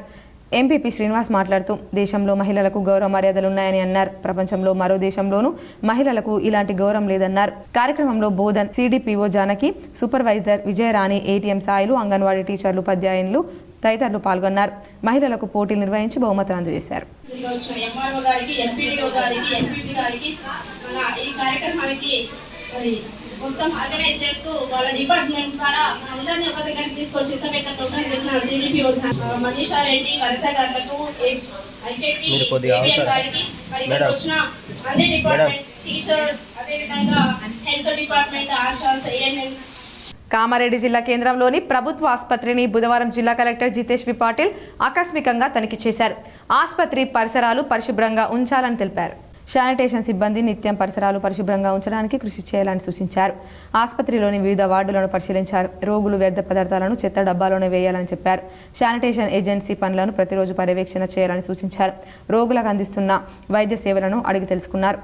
ఎంపీపీ శ్రీనివాస్ మాట్లాడుతూ దేశంలో మహిళలకు గౌరవ మర్యాదలున్నాయని అన్నారు. ప్రపంచంలో మరో దేశంలోనూ మహిళలకు ఇలాంటి గౌరవం లేదన్నారు. కార్యక్రమంలో Bodhan CDPO Janaki, supervisor Vijayarani, ATM Sailu, anganwadi టీచర్లు, ఉపాధ్యాయులు తదితరులు పాల్గొన్నారు. మహిళలకు పోటీలు నిర్వహించి బహుమతులు అందజేశారు. మొత్తం ఆర్గనైజ్ చేస్తూ వాళ్ళ డిపార్ట్మెంట్ ద్వారా అందరినీ ఒక దగ్గర తీసుకొచ్చి CDPO మనీషా రెడ్డి, వలస గారులకు, IKT గారికి, వచ్చిన అన్ని డిపార్ట్మెంట్స్ టీచర్స్, అదేవిధంగా health department, ASHAs, ANMs. Kamareddy జిల్లా కేంద్రంలోని ప్రభుత్వ ఆసుపత్రిని బుధవారం జిల్లా కలెక్టర్ జితేష్ వి పాటిల్ ఆకస్మికంగా తనిఖీ చేశారు. ఆసుపత్రి పరిసరాలు పరిశుభ్రంగా ఉంచాలని తెలిపారు. శానిటేషన్ సిబ్బంది నిత్యం పరిసరాలు పరిశుభ్రంగా ఉంచడానికి కృషి చేయాలని సూచించారు. ఆసుపత్రిలోని వివిధ వార్డులను పరిశీలించారు. రోగులు వ్యర్థ పదార్థాలను చెత్త డబ్బాలోనే వేయాలని చెప్పారు. శానిటేషన్ ఏజెన్సీ పనులను ప్రతిరోజు పర్యవేక్షణ చేయాలని సూచించారు. రోగులకు అందిస్తున్న వైద్య సేవలను అడిగి తెలుసుకున్నారు.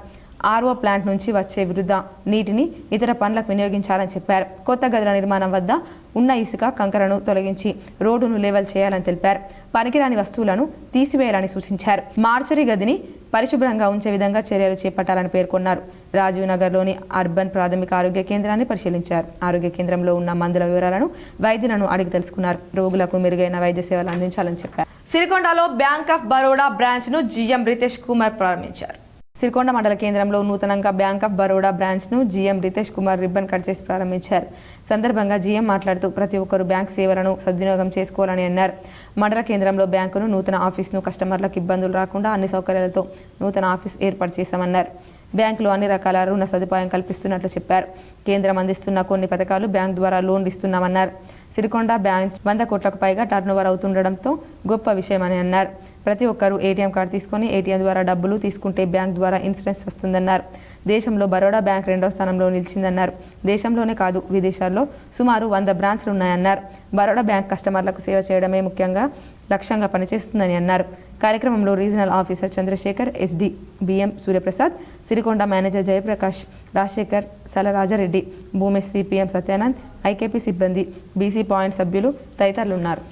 ఆర్ఓ ప్లాంట్ నుంచి వచ్చే వృధా నీటిని ఇతర పనులకు వినియోగించాలని చెప్పారు. కొత్త గదుల నిర్మాణం వద్ద ఉన్న ఇసుక కంకరను తొలగించి రోడ్డును లెవెల్ చేయాలని తెలిపారు. పనికిరాని వస్తువులను తీసివేయాలని సూచించారు. మార్చరీ గదిని పరిశుభ్రంగా ఉంచే విధంగా చర్యలు చేపట్టాలని పేర్కొన్నారు. రాజీవ్ నగర్లోని అర్బన్ ప్రాథమిక ఆరోగ్య కేంద్రాన్ని పరిశీలించారు. ఆరోగ్య కేంద్రంలో ఉన్న మందుల వివరాలను వైద్యులను అడిగి తెలుసుకున్నారు. రోగులకు మెరుగైన వైద్య సేవలు అందించాలని చెప్పారు. సిరికొండలో బ్యాంక్ ఆఫ్ బరోడా బ్రాంచ్ను జీఎం రితేష్ కుమార్ ప్రారంభించారు. సిరికొండ మండల కేంద్రంలో నూతనంగా బ్యాంక్ ఆఫ్ బరోడా బ్రాంచ్ను GM Ritesh Kumar ribbon cut చేసి ప్రారంభించారు. సందర్భంగా జీఎం మాట్లాడుతూ ప్రతి ఒక్కరూ బ్యాంక్ సేవలను సద్వినియోగం చేసుకోవాలని అన్నారు. మండల కేంద్రంలో బ్యాంకును నూతన ఆఫీసును కస్టమర్లకు ఇబ్బందులు రాకుండా అన్ని సౌకర్యాలతో నూతన ఆఫీస్ ఏర్పాటు చేశామన్నారు. బ్యాంకులో అన్ని రకాల రుణ సదుపాయం కల్పిస్తున్నట్లు చెప్పారు. కేంద్రం అందిస్తున్న కొన్ని పథకాలు బ్యాంక్ ద్వారా లోన్లు ఇస్తున్నామన్నారు. సిరికొండ బ్యాంక్ 100 కోట్లకు పైగా టర్నోవర్ అవుతుండడంతో గొప్ప విషయమని అన్నారు. ప్రతి ఒక్కరూ ఏటీఎం కార్డు తీసుకొని ఏటీఎం ద్వారా డబ్బులు తీసుకుంటే బ్యాంక్ ద్వారా ఇన్సూరెన్స్ వస్తుందన్నారు. దేశంలో బరోడా బ్యాంక్ 2వ స్థానంలో నిలిచిందన్నారు. దేశంలోనే కాదు విదేశాల్లో సుమారు 100 బ్రాంచ్లు ఉన్నాయన్నారు. బరోడా బ్యాంక్ కస్టమర్లకు సేవ చేయడమే ముఖ్యంగా లక్ష్యంగా పనిచేస్తుందని అన్నారు. కార్యక్రమంలో regional officer Chandrasekhar, SD BM Suryaprasad, Sirikonda manager Jayaprakash, Rajasekhar, Salarajareddy, Bhoomesh, CPM Satyanand, IKP సిబ్బంది, బీసీ పాయింట్ సభ్యులు తదితరులు ఉన్నారు.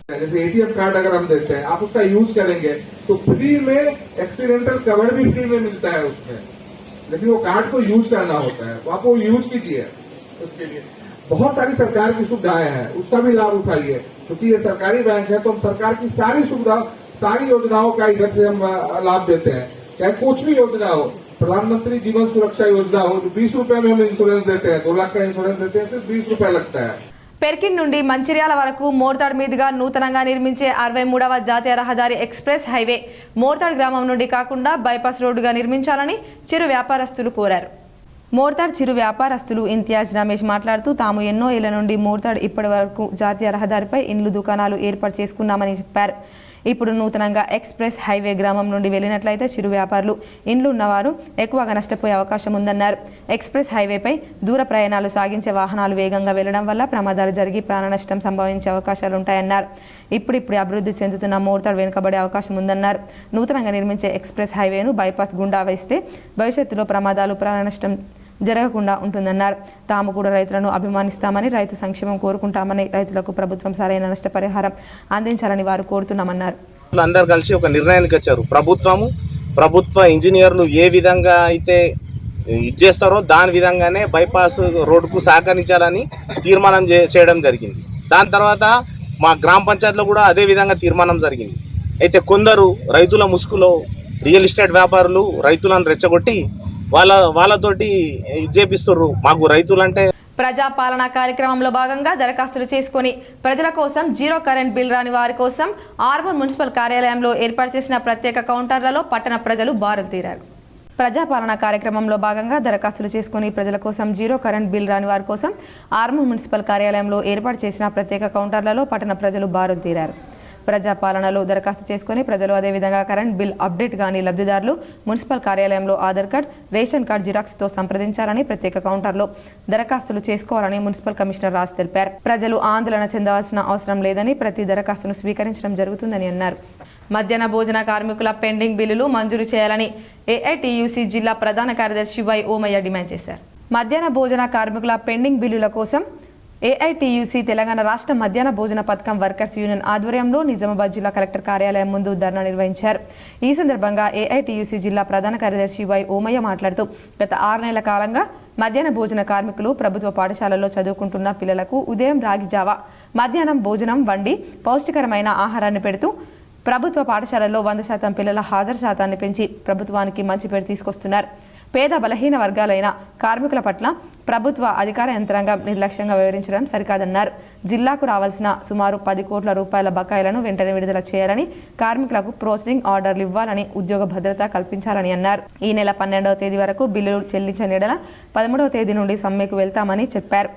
एटीएम कार्ड अगर हम देते हैं, आप उसका यूज करेंगे तो फ्री में एक्सीडेंटल कवर भी फ्री में मिलता है उसमें, लेकिन वो कार्ड को यूज करना होता है, तो आप वो यूज कीजिए. उसके लिए बहुत सारी सरकार की सुविधाएं हैं, उसका भी लाभ उठाइए. क्योंकि ये सरकारी बैंक है तो हम सरकार की सारी सुविधा, सारी योजनाओं का इधर से हम लाभ देते हैं. चाहे कुछ भी योजना हो, प्रधानमंत्री जीवन सुरक्षा योजना हो, तो 20 रुपए में हम इंश्योरेंस देते हैं, 2 लाख का इंश्योरेंस देते हैं, सिर्फ 20 रुपए लगता है. పెర్కిన్ నుండి మంచిర్యాల వరకు మోర్తాడ్ మీదుగా నూతనంగా నిర్మించే 63వ జాతీయ రహదారి ఎక్స్ప్రెస్ హైవే మోర్తాడ్ గ్రామం నుండి కాకుండా బైపాస్ రోడ్డుగా నిర్మించాలని చిరు వ్యాపారస్తులు కోరారు. మోర్తాడ్ చిరు వ్యాపారస్తులు ఇంతియాజ్ రమేష్ మాట్లాడుతూ తాము ఎన్నో ఏళ్ల నుండి మోర్తాడ్ ఇప్పటి వరకు జాతీయ రహదారిపై ఇండ్లు దుకాణాలు ఏర్పాటు చేసుకున్నామని చెప్పారు. ఇప్పుడు నూతనంగా ఎక్స్ప్రెస్ హైవే గ్రామం నుండి వెళ్ళినట్లయితే చిరు వ్యాపారులు ఇండ్లు ఉన్నవారు ఎక్కువగా నష్టపోయే అవకాశం ఉందన్నారు. ఎక్స్ప్రెస్ హైవేపై దూర ప్రయాణాలు సాగించే వాహనాలు వేగంగా వెళ్లడం వల్ల ప్రమాదాలు జరిగి ప్రాణ నష్టం సంభవించే అవకాశాలు ఉంటాయన్నారు. ఇప్పుడిప్పుడు అభివృద్ధి చెందుతున్న మోర్తాడ్ వెనుకబడే అవకాశం ఉందన్నారు. నూతనంగా నిర్మించే ఎక్స్ప్రెస్ హైవేను బైపాస్ గుండా వేస్తే భవిష్యత్తులో ప్రమాదాలు, ప్రాణ నష్టం జరగకుండా ఉంటుందన్నారు. తాము కూడా రైతులను అభిమానిస్తామని, రైతు సంక్షేమం కోరుకుంటామని, రైతులకు ప్రభుత్వం సరైన నష్టపరిహారం అందించాలని వారు కోరుతున్నామన్నారు. అందరూ కలిసి ఒక నిర్ణయానికి వచ్చారు. ప్రభుత్వ ఇంజనీర్లు ఏ విధంగా అయితే ఇచ్చేస్తారో దాని విధంగానే బైపాస్ రోడ్డుకు సహకరించాలని తీర్మానం చేయడం జరిగింది. దాని తర్వాత మా గ్రామ పంచాయతీలో కూడా అదే విధంగా తీర్మానం జరిగింది. అయితే కొందరు రైతుల ముసుగులో రియల్ ఎస్టేట్ వ్యాపారులు రైతులను రెచ్చగొట్టి వాళ్ళతోటి చేపిస్తున్నారు. మాకు రైతులంటే ప్రజాపాలన కార్యక్రమంలో భాగంగా దరఖాస్తులు చేసుకుని ప్రజల కోసం జీరో కరెంట్ బిల్ రాని వారి కోసం ఆర్మూర్ మున్సిపల్ కార్యాలయంలో ఏర్పాటు చేసిన ప్రత్యేక కౌంటర్లలో పట్టణ ప్రజలు బారులు తీరారు. ప్రజాపాలన కార్యక్రమంలో భాగంగా దరఖాస్తులు చేసుకుని ప్రజల కోసం జీరో కరెంట్ బిల్ రాని వారి కోసం ఆర్మూర్ మున్సిపల్ కార్యాలయంలో ఏర్పాటు చేసిన ప్రత్యేక కౌంటర్లలో పట్టణ ప్రజలు బారులు తీరారు. ప్రజాపాలనలో దరఖాస్తు చేసుకుని ప్రజలు అదేవిధంగా కరెంట్ బిల్ అప్డేట్ కానీ లబ్ధిదారులు మున్సిపల్ కార్యాలయంలో ఆధార్ కార్డ్, రేషన్ కార్డ్ జిరాక్స్తో సంప్రదించాలని, ప్రత్యేక కౌంటర్లో దరఖాస్తులు చేసుకోవాలని మున్సిపల్ కమిషనర్ రాజ్ తెలిపారు. ప్రజలు ఆందోళన చెందవలసిన అవసరం లేదని, ప్రతి దరఖాస్తును స్వీకరించడం జరుగుతుందని అన్నారు. మధ్యాహ్న భోజన కార్మికుల పెండింగ్ బిల్లులు మంజూరు చేయాలని ఏఐటియుసి జిల్లా ప్రధాన కార్యదర్శి వై ఓమయ్య డిమాండ్ చేశారు. మధ్యాహ్న భోజన కార్మికుల పెండింగ్ బిల్లుల కోసం ఏఐటియుసి తెలంగాణ రాష్ట్ర మధ్యాహ్న భోజన పథకం వర్కర్స్ యూనియన్ ఆధ్వర్యంలో నిజామాబాద్ జిల్లా కలెక్టర్ కార్యాలయం ముందు ధర్నా నిర్వహించారు. ఈ సందర్భంగా ఏఐటియుసి జిల్లా ప్రధాన కార్యదర్శి వై ఓమయ్య మాట్లాడుతూ గత 6 నెలల కాలంగా మధ్యాహ్న భోజన కార్మికులు ప్రభుత్వ పాఠశాలల్లో చదువుకుంటున్న పిల్లలకు ఉదయం రాగి జావా, మధ్యాహ్నం భోజనం వండి పౌష్టికరమైన ఆహారాన్ని పెడుతూ ప్రభుత్వ పాఠశాలల్లో 100% పిల్లల హాజరు శాతాన్ని పెంచి ప్రభుత్వానికి మంచి పేరు తీసుకొస్తున్నారు. పేద బలహీన వర్గాలైన కార్మికుల పట్ల ప్రభుత్వ అధికార యంత్రాంగం నిర్లక్ష్యంగా వ్యవహరించడం సరికాదన్నారు. జిల్లాకు రావాల్సిన సుమారు 10 కోట్ల రూపాయల బకాయిలను వెంటనే విడుదల చేయాలని, కార్మికులకు ప్రోసెసింగ్ ఆర్డర్లు ఇవ్వాలని, ఉద్యోగ భద్రత కల్పించాలని అన్నారు. ఈ నెల 12వ తేదీ వరకు బిల్లులు చెల్లించని యెడల 13వ తేదీ నుండి సమ్మెకు వెళ్తామని చెప్పారు.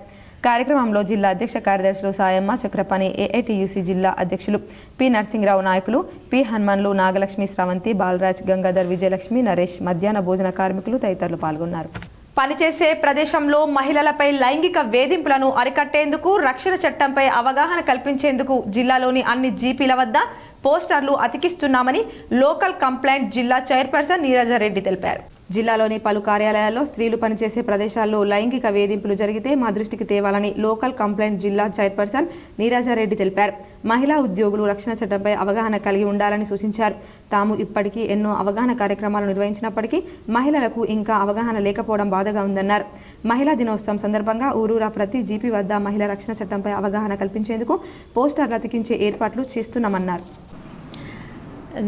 కార్యక్రమంలో జిల్లా అధ్యక్ష కార్యదర్శులు సాయమ్మ, చక్రపాణి, ఏఐటియుసి జిల్లా అధ్యక్షులు పి నరసింహరావు, నాయకులు పి హనుమన్లు, నాగలక్ష్మి, స్రవంతి, బాలరాజ్, గంగాధర్, విజయలక్ష్మి, నరేష్, మధ్యాహ్న భోజన కార్మికులు తదితరులు పాల్గొన్నారు. పనిచేసే ప్రదేశంలో మహిళలపై లైంగిక వేధింపులను అరికట్టేందుకు రక్షణ చట్టంపై అవగాహన కల్పించేందుకు జిల్లాలోని అన్ని జీపీల వద్ద పోస్టర్లు అతికిస్తున్నామని లోకల్ కంప్లైంట్ జిల్లా చైర్పర్సన్ నీరజారెడ్డి తెలిపారు. జిల్లాలోని పలు కార్యాలయాల్లో స్త్రీలు పనిచేసే ప్రదేశాల్లో లైంగిక వేధింపులు జరిగితే మా దృష్టికి తేవాలని లోకల్ కంప్లైంట్ జిల్లా చైర్పర్సన్ నీరజారెడ్డి తెలిపారు. మహిళా ఉద్యోగులు రక్షణ చట్టంపై అవగాహన కలిగి ఉండాలని సూచించారు. తాము ఇప్పటికీ ఎన్నో అవగాహన కార్యక్రమాలు నిర్వహించినప్పటికీ మహిళలకు ఇంకా అవగాహన లేకపోవడం బాధగా ఉందన్నారు. మహిళా దినోత్సవం సందర్భంగా ఊరూరా ప్రతి జీపీ వద్ద మహిళా రక్షణ చట్టంపై అవగాహన కల్పించేందుకు పోస్టర్లు అతికించే ఏర్పాట్లు చేస్తున్నామన్నారు.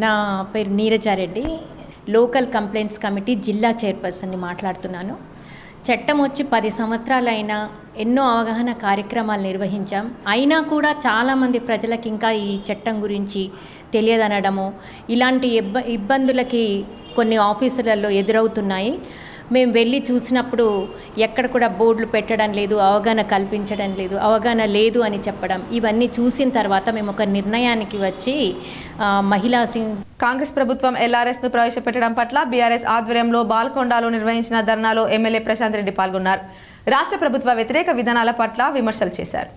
నా పేరు నీరజారెడ్డి, లోకల్ కంప్లైంట్స్ కమిటీ జిల్లా చైర్పర్సన్ని మాట్లాడుతున్నాను. చట్టం వచ్చి 10 సంవత్సరాలైనా ఎన్నో అవగాహన కార్యక్రమాలు నిర్వహించాం. అయినా కూడా చాలామంది ప్రజలకు ఇంకా ఈ చట్టం గురించి తెలియదనడము, ఇలాంటి ఇబ్బందులకి కొన్ని ఆఫీసులలో ఎదురవుతున్నాయి. మేము వెళ్ళి చూసినప్పుడు ఎక్కడ కూడా బోర్డులు పెట్టడం లేదు, అవగాహన కల్పించడం లేదు, అవగాహన లేదు అని చెప్పడం, ఇవన్నీ చూసిన తర్వాత మేము ఒక నిర్ణయానికి వచ్చి మహిళా కాంగ్రెస్ ప్రభుత్వం ఎల్ఆర్ఎస్ ను ప్రవేశపెట్టడం పట్ల బీఆర్ఎస్ ఆధ్వర్యంలో బాల్కొండలో నిర్వహించిన ధర్నాలో ఎమ్మెల్యే ప్రశాంత్ రెడ్డి పాల్గొన్నారు. రాష్ట్ర ప్రభుత్వ వ్యతిరేక విధానాల పట్ల విమర్శలు చేశారు.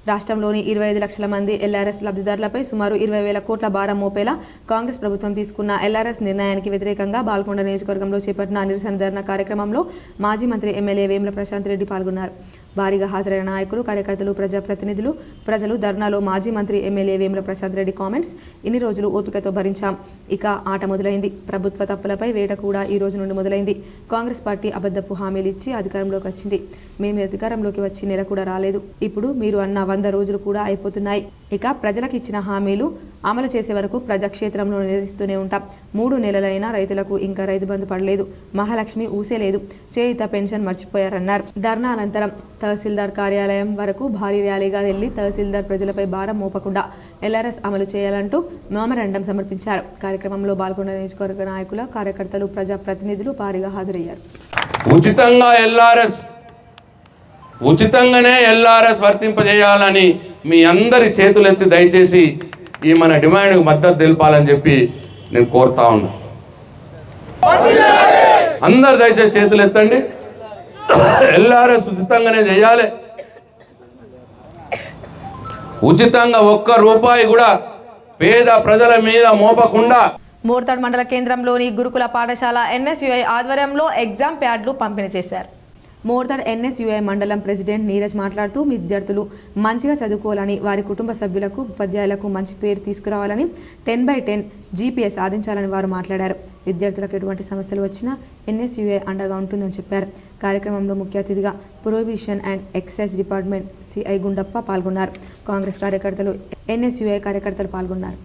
రాష్ట్రంలోని 25 లక్షల మంది ఎల్ఆర్ఎస్ లబ్ధిదారులపై సుమారు 20,000 కోట్ల భారం మోపేలా కాంగ్రెస్ ప్రభుత్వం తీసుకున్న ఎల్ఆర్ఎస్ నిర్ణయానికి వ్యతిరేకంగా బాల్కొండ నియోజకవర్గంలో చేపట్టిన నిరసన ధర్నా కార్యక్రమంలో మాజీ మంత్రి ఎమ్మెల్యే వేముల ప్రశాంత్ రెడ్డి పాల్గొన్నారు. భారీగా హాజరైన నాయకులు, కార్యకర్తలు, ప్రజాప్రతినిధులు, ప్రజలు ధర్నాలో మాజీ మంత్రి ఎమ్మెల్యే వేముల ప్రశాంత్ రెడ్డి కామెంట్స్, ఇన్ని రోజులు ఓపికతో భరించాం, ఇక ఆట మొదలైంది. ప్రభుత్వ తప్పులపై వేట కూడా ఈ రోజు నుండి మొదలైంది. కాంగ్రెస్ పార్టీ అబద్ధపు హామీలు ఇచ్చి అధికారంలోకి వచ్చింది. మేము అధికారంలోకి వచ్చి నెల కూడా రాలేదు. ఇప్పుడు మీరు అన్న 100 రోజులు కూడా అయిపోతున్నాయి. ఇక ప్రజలకు ఇచ్చిన హామీలు అమలు చేసే వరకు ప్రజాక్షేత్రంలో నిలదీస్తూనే ఉంటాం. 3 నెలలైనా రైతులకు ఇంకా రైతు బంధు పడలేదు, మహాలక్ష్మి ఊసేలేదు, చేయుత పెన్షన్ మర్చిపోయారన్నారు. ధర్నా అనంతరం తహసీల్దార్ కార్యాలయం వరకు భారీ ర్యాలీగా వెళ్లి తహసీల్దార్ ప్రజలపై భారం మోపకుండా ఎల్ఆర్ఎస్ అమలు చేయాలంటూ మెమోరాండం సమర్పించారు. కార్యక్రమంలో బాల్కొండ నియోజకవర్గ నాయకుల, కార్యకర్తలు, ప్రజాప్రతినిధులు భారీగా హాజరయ్యారు. ఉచితంగానే ఎల్ఆర్ఎస్ వర్తింపజేయాలని మీ అందరి చేతులెత్తి దయచేసి ఈ మన డిమాండ్కు మద్దతు తెలపాలని చెప్పి నేను కోరుతా ఉన్నా. అందరు దయచేసి చేతులు ఎత్తండి. ఎల్ఆర్ఎస్ ఉచితంగానే చేయాలి. ఉచితంగా 1 రూపాయి కూడా పేద ప్రజల మీద మోపకుండా. మోర్తాడ్ మండల కేంద్రంలోని గురుకుల పాఠశాల ఎన్ఎస్యుఐ ఆధ్వర్యంలో ఎగ్జామ్ ప్యాడ్లు పంపిణీ చేశారు. మోర్తాడ్ ఎన్ఎస్యుఐ మండలం ప్రెసిడెంట్ నీరజ్ మాట్లాడుతూ విద్యార్థులు మంచిగా చదువుకోవాలని, వారి కుటుంబ సభ్యులకు, ఉపాధ్యాయులకు మంచి పేరు తీసుకురావాలని 10/10 జీపీఎస్ సాధించాలని వారు మాట్లాడారు. విద్యార్థులకు ఎటువంటి సమస్యలు వచ్చినా ఎన్ఎస్యుఐ అండగా ఉంటుందని చెప్పారు. కార్యక్రమంలో ముఖ్య అతిథిగా prohibition and excise department CI Gundappa పాల్గొన్నారు. కాంగ్రెస్ కార్యకర్తలు, ఎన్ఎస్యుఐ కార్యకర్తలు పాల్గొన్నారు.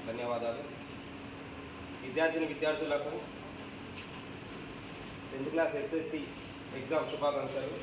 ధన్యవాదాలు. విద్యార్థులకు 10th క్లాస్ ఎస్ఎస్సి ఎగ్జామ్ శుభాకాంక్షలు.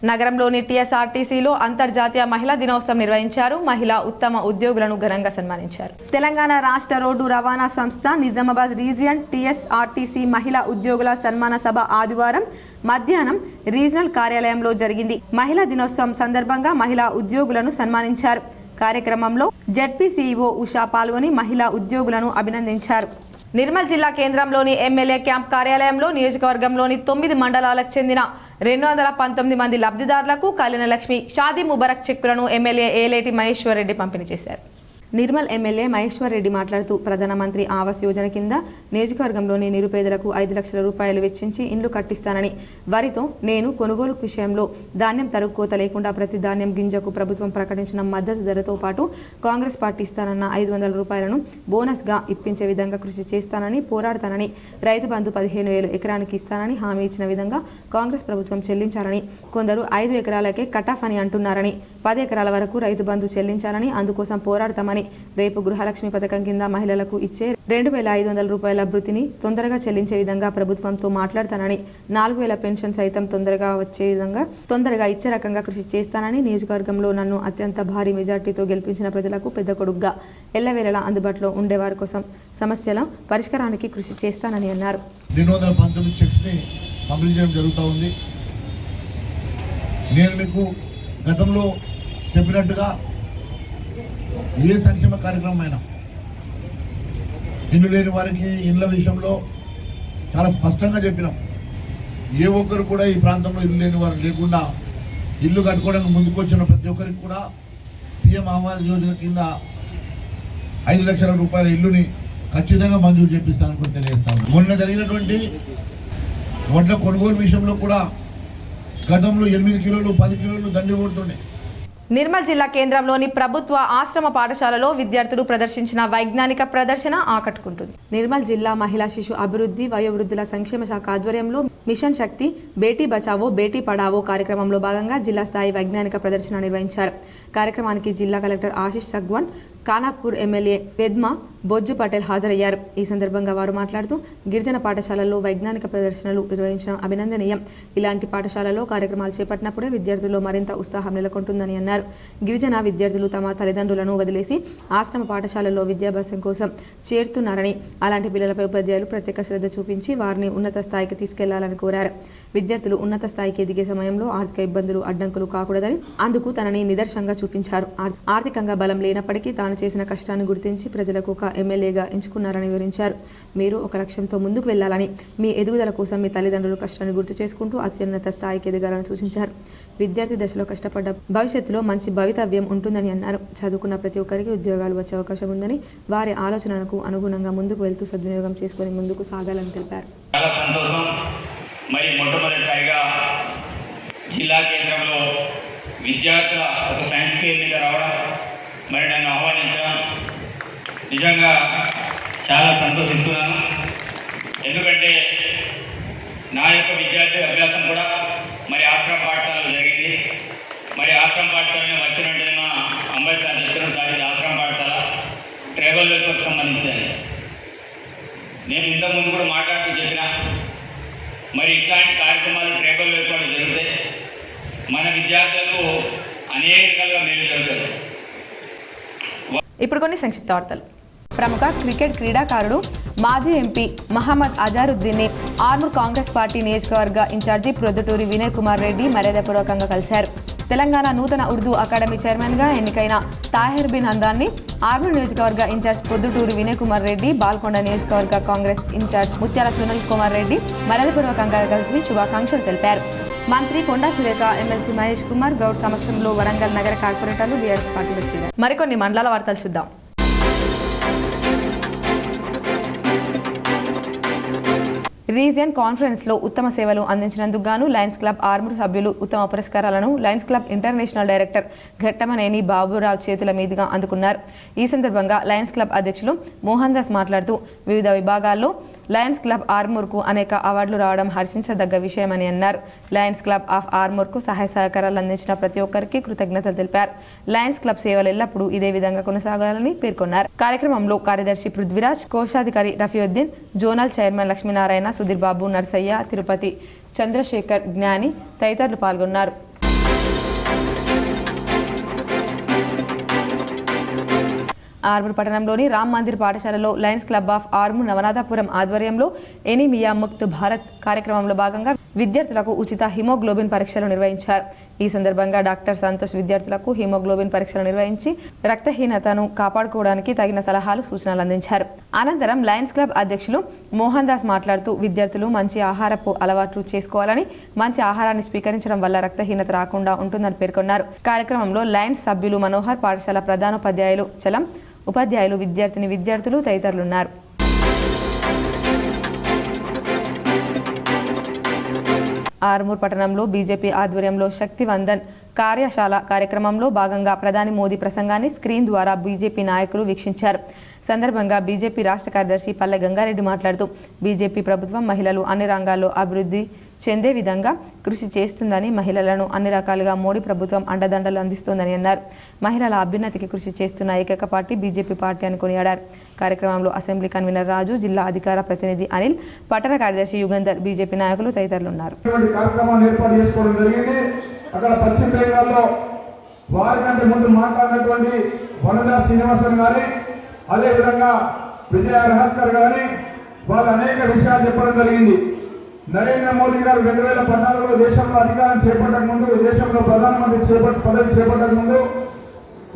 నగరంలోని టీఎస్ఆర్టీసీలో అంతర్జాతీయ మహిళా దినోత్సవం నిర్వహించారు. మహిళా ఉత్తమ ఉద్యోగులను ఘనంగా సన్మానించారు. తెలంగాణ రాష్ట్ర రోడ్డు రవాణా సంస్థ నిజామాబాద్ రీజియన్ టీఎస్ఆర్టీసీ మహిళా ఉద్యోగుల సన్మాన సభ ఆదివారం మధ్యాహ్నం రీజనల్ కార్యాలయంలో జరిగింది. మహిళా దినోత్సవం సందర్భంగా మహిళా ఉద్యోగులను సన్మానించారు. కార్యక్రమంలో జెడ్పీ సీఈఓ ఉషా పాల్గొని మహిళా ఉద్యోగులను అభినందించారు. నిర్మల్ జిల్లా కేంద్రంలోని ఎమ్మెల్యే క్యాంప్ కార్యాలయంలో నియోజకవర్గంలోని 9 మండలాలకు చెందిన 219 మంది లబ్ధిదారులకు కళ్యాణ లక్ష్మి షాదీ ముబారక్ చెక్కులను ఎమ్మెల్యే ఏలేటి మహేశ్వర్ రెడ్డి పంపిణీ చేశారు. నిర్మల్ ఎమ్మెల్యే మహేశ్వర్ రెడ్డి మాట్లాడుతూ ప్రధానమంత్రి ఆవాస్ యోజన కింద నియోజకవర్గంలోని నిరుపేదలకు 5 లక్షల రూపాయలు వెచ్చించి ఇండ్లు కట్టిస్తానని, వరితో నేను కొనుగోలు విషయంలో ధాన్యం తరుగుకోత లేకుండా ప్రతి ధాన్యం గింజకు ప్రభుత్వం ప్రకటించిన మద్దతు ధరతో పాటు కాంగ్రెస్ పార్టీ ఇస్తానన్న 500 రూపాయలను బోనస్గా ఇప్పించే విధంగా కృషి చేస్తానని, పోరాడతానని, రైతు బంధు 15,000 ఎకరానికి ఇస్తానని హామీ ఇచ్చిన విధంగా కాంగ్రెస్ ప్రభుత్వం చెల్లించాలని, కొందరు 5 ఎకరాలకే కటాఫ్ అని అంటున్నారని, 10 ఎకరాల వరకు రైతు బంధు చెల్లించాలని, అందుకోసం పోరాడతామని, రేపు గృహలక్ష్మి పథకం కింద మహిళలకు ఇచ్చే 2,500 రూపాయల భృతిని తొందరగా చెల్లించే విధంగా ప్రభుత్వంతో మాట్లాడతానని, 4,000 పెన్షన్ సైతం తొందరగా వచ్చే విధంగా తొందరగా ఇచ్చే రకంగా కృషి చేస్తానని, నియోజకవర్గంలో నన్ను అత్యంత భారీ మెజార్టీతో గెలిపించిన ప్రజలకు పెద్ద కొడుగ్గా ఎల్లవేళలా అందుబాటులో ఉండేవారి కోసం సమస్యల పరిష్కారానికి కృషి చేస్తానని అన్నారు. 219 చెక్స్ని పంపిణీ చేయడం జరుగుతూ ఉంది. నేను మీకు గతంలో చెప్పినట్టుగా ఏ సంక్షేమ కార్యక్రమం అయినా ఇల్లు లేని వారికి ఇళ్ళ విషయంలో చాలా స్పష్టంగా చెప్పినాం. ఏ ఒక్కరు కూడా ఈ ప్రాంతంలో ఇల్లు లేని వారు లేకుండా ఇల్లు కట్టుకోవడానికి ముందుకు వచ్చిన ప్రతి ఒక్కరికి కూడా పీఎం ఆవాస్ యోజన కింద 5 లక్షల రూపాయల ఇల్లుని ఖచ్చితంగా మంజూరు చేపిస్తానని కూడా తెలియజేస్తాను. మొన్న జరిగినటువంటి వడ్ల కొనుగోలు విషయంలో కూడా గతంలో 8 కిలోలు 10 కిలోలు దండి కొడుతుండే. నిర్మల్ జిల్లా కేంద్రంలోని ప్రభుత్వ ఆశ్రమ పాఠశాలలో విద్యార్థులు ప్రదర్శించిన వైజ్ఞానిక ప్రదర్శన ఆకట్టుకుంటుంది. నిర్మల్ జిల్లా మహిళా శిశు అభివృద్ధి వయోవృద్ధుల సంక్షేమ శాఖ ఆధ్వర్యంలో మిషన్ శక్తి బేటీ బచావో బేటీ పడావో కార్యక్రమంలో భాగంగా జిల్లా స్థాయి వైజ్ఞానిక ప్రదర్శన నిర్వహించారు. కార్యక్రమానికి జిల్లా కలెక్టర్ ఆశీష్ సగ్వాన్, ఖానాపూర్ ఎమ్మెల్యే పెద్మ బొజ్జు పటేల్ హాజరయ్యారు. ఈ సందర్భంగా వారు మాట్లాడుతూ గిరిజన పాఠశాలల్లో వైజ్ఞానిక ప్రదర్శనలు నిర్వహించడం అభినందనీయం. ఇలాంటి పాఠశాలలో కార్యక్రమాలు చేపట్టినప్పుడే విద్యార్థుల్లో మరింత ఉత్సాహం నెలకొంటుందని అన్నారు. గిరిజన విద్యార్థులు తమ తల్లిదండ్రులను వదిలేసి ఆశ్రమ పాఠశాలల్లో విద్యాభ్యాసం కోసం చేరుతున్నారని, అలాంటి పిల్లలపై ఉపాధ్యాయులు ప్రత్యేక శ్రద్ధ చూపించి వారిని ఉన్నత స్థాయికి తీసుకెళ్లాలని కోరారు. విద్యార్థులు ఉన్నత స్థాయికి ఎదిగే సమయంలో ఆర్థిక ఇబ్బందులు అడ్డంకులు కాకూడదని అందుకు తనని నిదర్శనంగా చూపించారు. ఆర్థికంగా బలం లేనప్పటికీ తాను చేసిన కష్టాన్ని గుర్తించి ప్రజలకు ఒక ఎమ్మెల్యేగా ఎంచుకున్నారని వివరించారు. మీరు ఒక లక్ష్యంతో ముందుకు వెళ్లాలని, మీ ఎదుగుదల కోసం మీ తల్లిదండ్రుల కష్టాన్ని గుర్తు చేసుకుంటూ అత్యున్నత స్థాయికి ఎదగాలని సూచించారు. విద్యార్థి దశలో కష్టపడ్డ భవిష్యత్తులో మంచి భవితవ్యం ఉంటుందని అన్నారు. చదువుకున్న ప్రతి ఒక్కరికి ఉద్యోగాలు వచ్చే అవకాశం ఉందని, వారి ఆలోచనలకు అనుగుణంగా ముందుకు వెళ్తూ సద్వినియోగం చేసుకుని ముందుకు సాగాలని తెలిపారు. చాలా సంతోషం. మరి మొట్టమొదటిసారిగా జిల్లా కేంద్రంలో విద్యార్థుల ఒక సైన్స్ ఫెయిర్ మీద రావడం, మరి నన్ను ఆహ్వానించడం నిజంగా చాలా సంతోషిస్తున్నాను. ఎందుకంటే నా యొక్క విద్యార్థి అభ్యాసం కూడా మరి ఆశ్రమ పాఠశాలలో జరిగింది. మరి ఆశ్రమ పాఠశాలలో వచ్చినట్టు మా అంబై సార్ చెప్తున్న సార్ ఇది ఆశ్రమ పాఠశాల ట్రైబల్ వెల్ఫేర్కి సంబంధించింది. నేను ఇంతకుముందు కూడా మాట్లాడుతూ చెప్పిన మరి ఇట్లాంటి కార్యక్రమాలు ట్రైబల్ వెల్ఫేర్లో జరిగితే మన విద్యార్థులకు అనేక రకాలుగా మేలు జరుగుతుంది. ఇప్పుడు కొన్ని సంక్షిప్త వార్తలు. ప్రముఖ క్రికెట్ క్రీడాకారుడు మాజీ ఎంపీ మహమ్మద్ అజారుద్దీన్ని ఆర్మూర్ కాంగ్రెస్ పార్టీ నియోజకవర్గ ఇన్ఛార్జి ప్రొద్దుటూరి వినయ్ కుమార్ రెడ్డి మర్యాదపూర్వకంగా కలిశారు. తెలంగాణ నూతన ఉర్దూ అకాడమీ చైర్మన్గా ఎన్నికైన తాహిర్ బిన్ హందాన్ని ఆర్మూర్ నియోజకవర్గ ఇన్ఛార్జ్ ప్రొద్దుటూరి వినయ్ కుమార్ రెడ్డి, బాల్కొండ నియోజకవర్గ కాంగ్రెస్ ఇన్ఛార్జ్ ముత్యాల సునీల్ కుమార్ రెడ్డి మర్యాదపూర్వకంగా కలిసి శుభాకాంక్షలు తెలిపారు. మంత్రి కొండా సురేఖ, ఎమ్మెల్సీ మహేష్ కుమార్ గౌడ్ సమక్షంలో వరంగల్ నగర కార్పొరేటర్లు బీఆర్ఎస్ పార్టీలో చేరారు. మరికొన్ని మండలాల వార్తలు చూద్దాం. రీజియన్ కాన్ఫరెన్స్లో ఉత్తమ సేవలు అందించినందుకు గాను లయన్స్ క్లబ్ ఆర్మూర్ సభ్యులు ఉత్తమ పురస్కారాలను Lions club international director Ghattamaneni Baburao చేతుల మీదుగా అందుకున్నారు. ఈ సందర్భంగా లయన్స్ క్లబ్ అధ్యక్షులు మోహన్ దాస్ మాట్లాడుతూ వివిధ విభాగాల్లో లయన్స్ క్లబ్ ఆర్మూర్కు అనేక అవార్డులు రావడం హర్షించదగ్గ విషయమని అన్నారు. లయన్స్ క్లబ్ ఆఫ్ ఆర్మూర్కు సహాయ సహకారాలు అందించిన ప్రతి ఒక్కరికి కృతజ్ఞతలు తెలిపారు. లయన్స్ క్లబ్ సేవలు ఎల్లప్పుడూ ఇదే విధంగా కొనసాగాలని పేర్కొన్నారు. కార్యక్రమంలో కార్యదర్శి పృథ్వీరాజ్, కోశాధికారి రఫీయుద్దీన్, జోనల్ చైర్మన్ లక్ష్మీనారాయణ, సుధీర్ బాబు, నర్సయ్య, తిరుపతి చంద్రశేఖర్, జ్ఞాని తదితరులు పాల్గొన్నారు. ఆర్మూర్ పట్టణంలోని రామ్ మందిర్ పాఠశాలలో Lions club of Armoor Navanathapuram ఆధ్వర్యంలో ఎనీమియా ముక్త్ భారత్ కార్యక్రమంలో భాగంగా విద్యార్థులకు ఉచిత హిమోగ్లోబిన్ పరీక్షలు నిర్వహించారు. ఈ సందర్భంగా డాక్టర్ సంతోష్ విద్యార్థులకు హిమోగ్లోబిన్ పరీక్షలు నిర్వహించి రక్తహీనతను కాపాడుకోవడానికి తగిన సలహాలు, సూచనలు అందించారు. అనంతరం లయన్స్ క్లబ్ అధ్యక్షులు మోహన్ దాస్ మాట్లాడుతూ విద్యార్థులు మంచి ఆహారపు అలవాట్లు చేసుకోవాలని, మంచి ఆహారాన్ని స్వీకరించడం వల్ల రక్తహీనత రాకుండా ఉంటుందని పేర్కొన్నారు. కార్యక్రమంలో లయన్స్ సభ్యులు మనోహర్, పాఠశాల ప్రధానోపాధ్యాయులు చలం, ఉపాధ్యాయులు, విద్యార్థులు తదితరులున్నారు. ఆర్మూర్ పట్టణంలో బీజేపీ ఆధ్వర్యంలో శక్తి వందన్ కార్యశాల కార్యక్రమంలో భాగంగా ప్రధాని మోదీ ప్రసంగాన్ని స్క్రీన్ ద్వారా బీజేపీ నాయకులు వీక్షించారు. సందర్భంగా బీజేపీ రాష్ట్ర కార్యదర్శి పల్లె గంగారెడ్డి మాట్లాడుతూ బీజేపీ ప్రభుత్వం మహిళలు అన్ని రంగాల్లో అభివృద్ధి చెందే విధంగా కృషి చేస్తుందని, మహిళలను అన్ని రకాలుగా మోడీ ప్రభుత్వం అండదండలు అందిస్తోందని అన్నారు. మహిళల అభ్యున్నతికి కృషి చేస్తున్న ఏకైక పార్టీ బీజేపీ పార్టీ అని కొనియాడారు. కార్యక్రమంలో అసెంబ్లీ కన్వీనర్ రాజు, జిల్లా అధికార ప్రతినిధి అనిల్, పట్టణ కార్యదర్శి యుగంధర్, బీజేపీ నాయకులు తదితరులున్నారు. అక్కడ పశ్చిమ బెంగాల్లో వారికంటే ముందు మాట్లాడినటువంటి వనజా శ్రీనివాసన్ కానీ, అదేవిధంగా విజయ రహత్కర్ కానీ వాళ్ళు అనేక విషయాలు చెప్పడం జరిగింది. నరేంద్ర మోదీ గారు 2014లో దేశంలో అధికారం చేపట్టక ముందు, దేశంలో ప్రధానమంత్రి పదవి చేపట్టక ముందు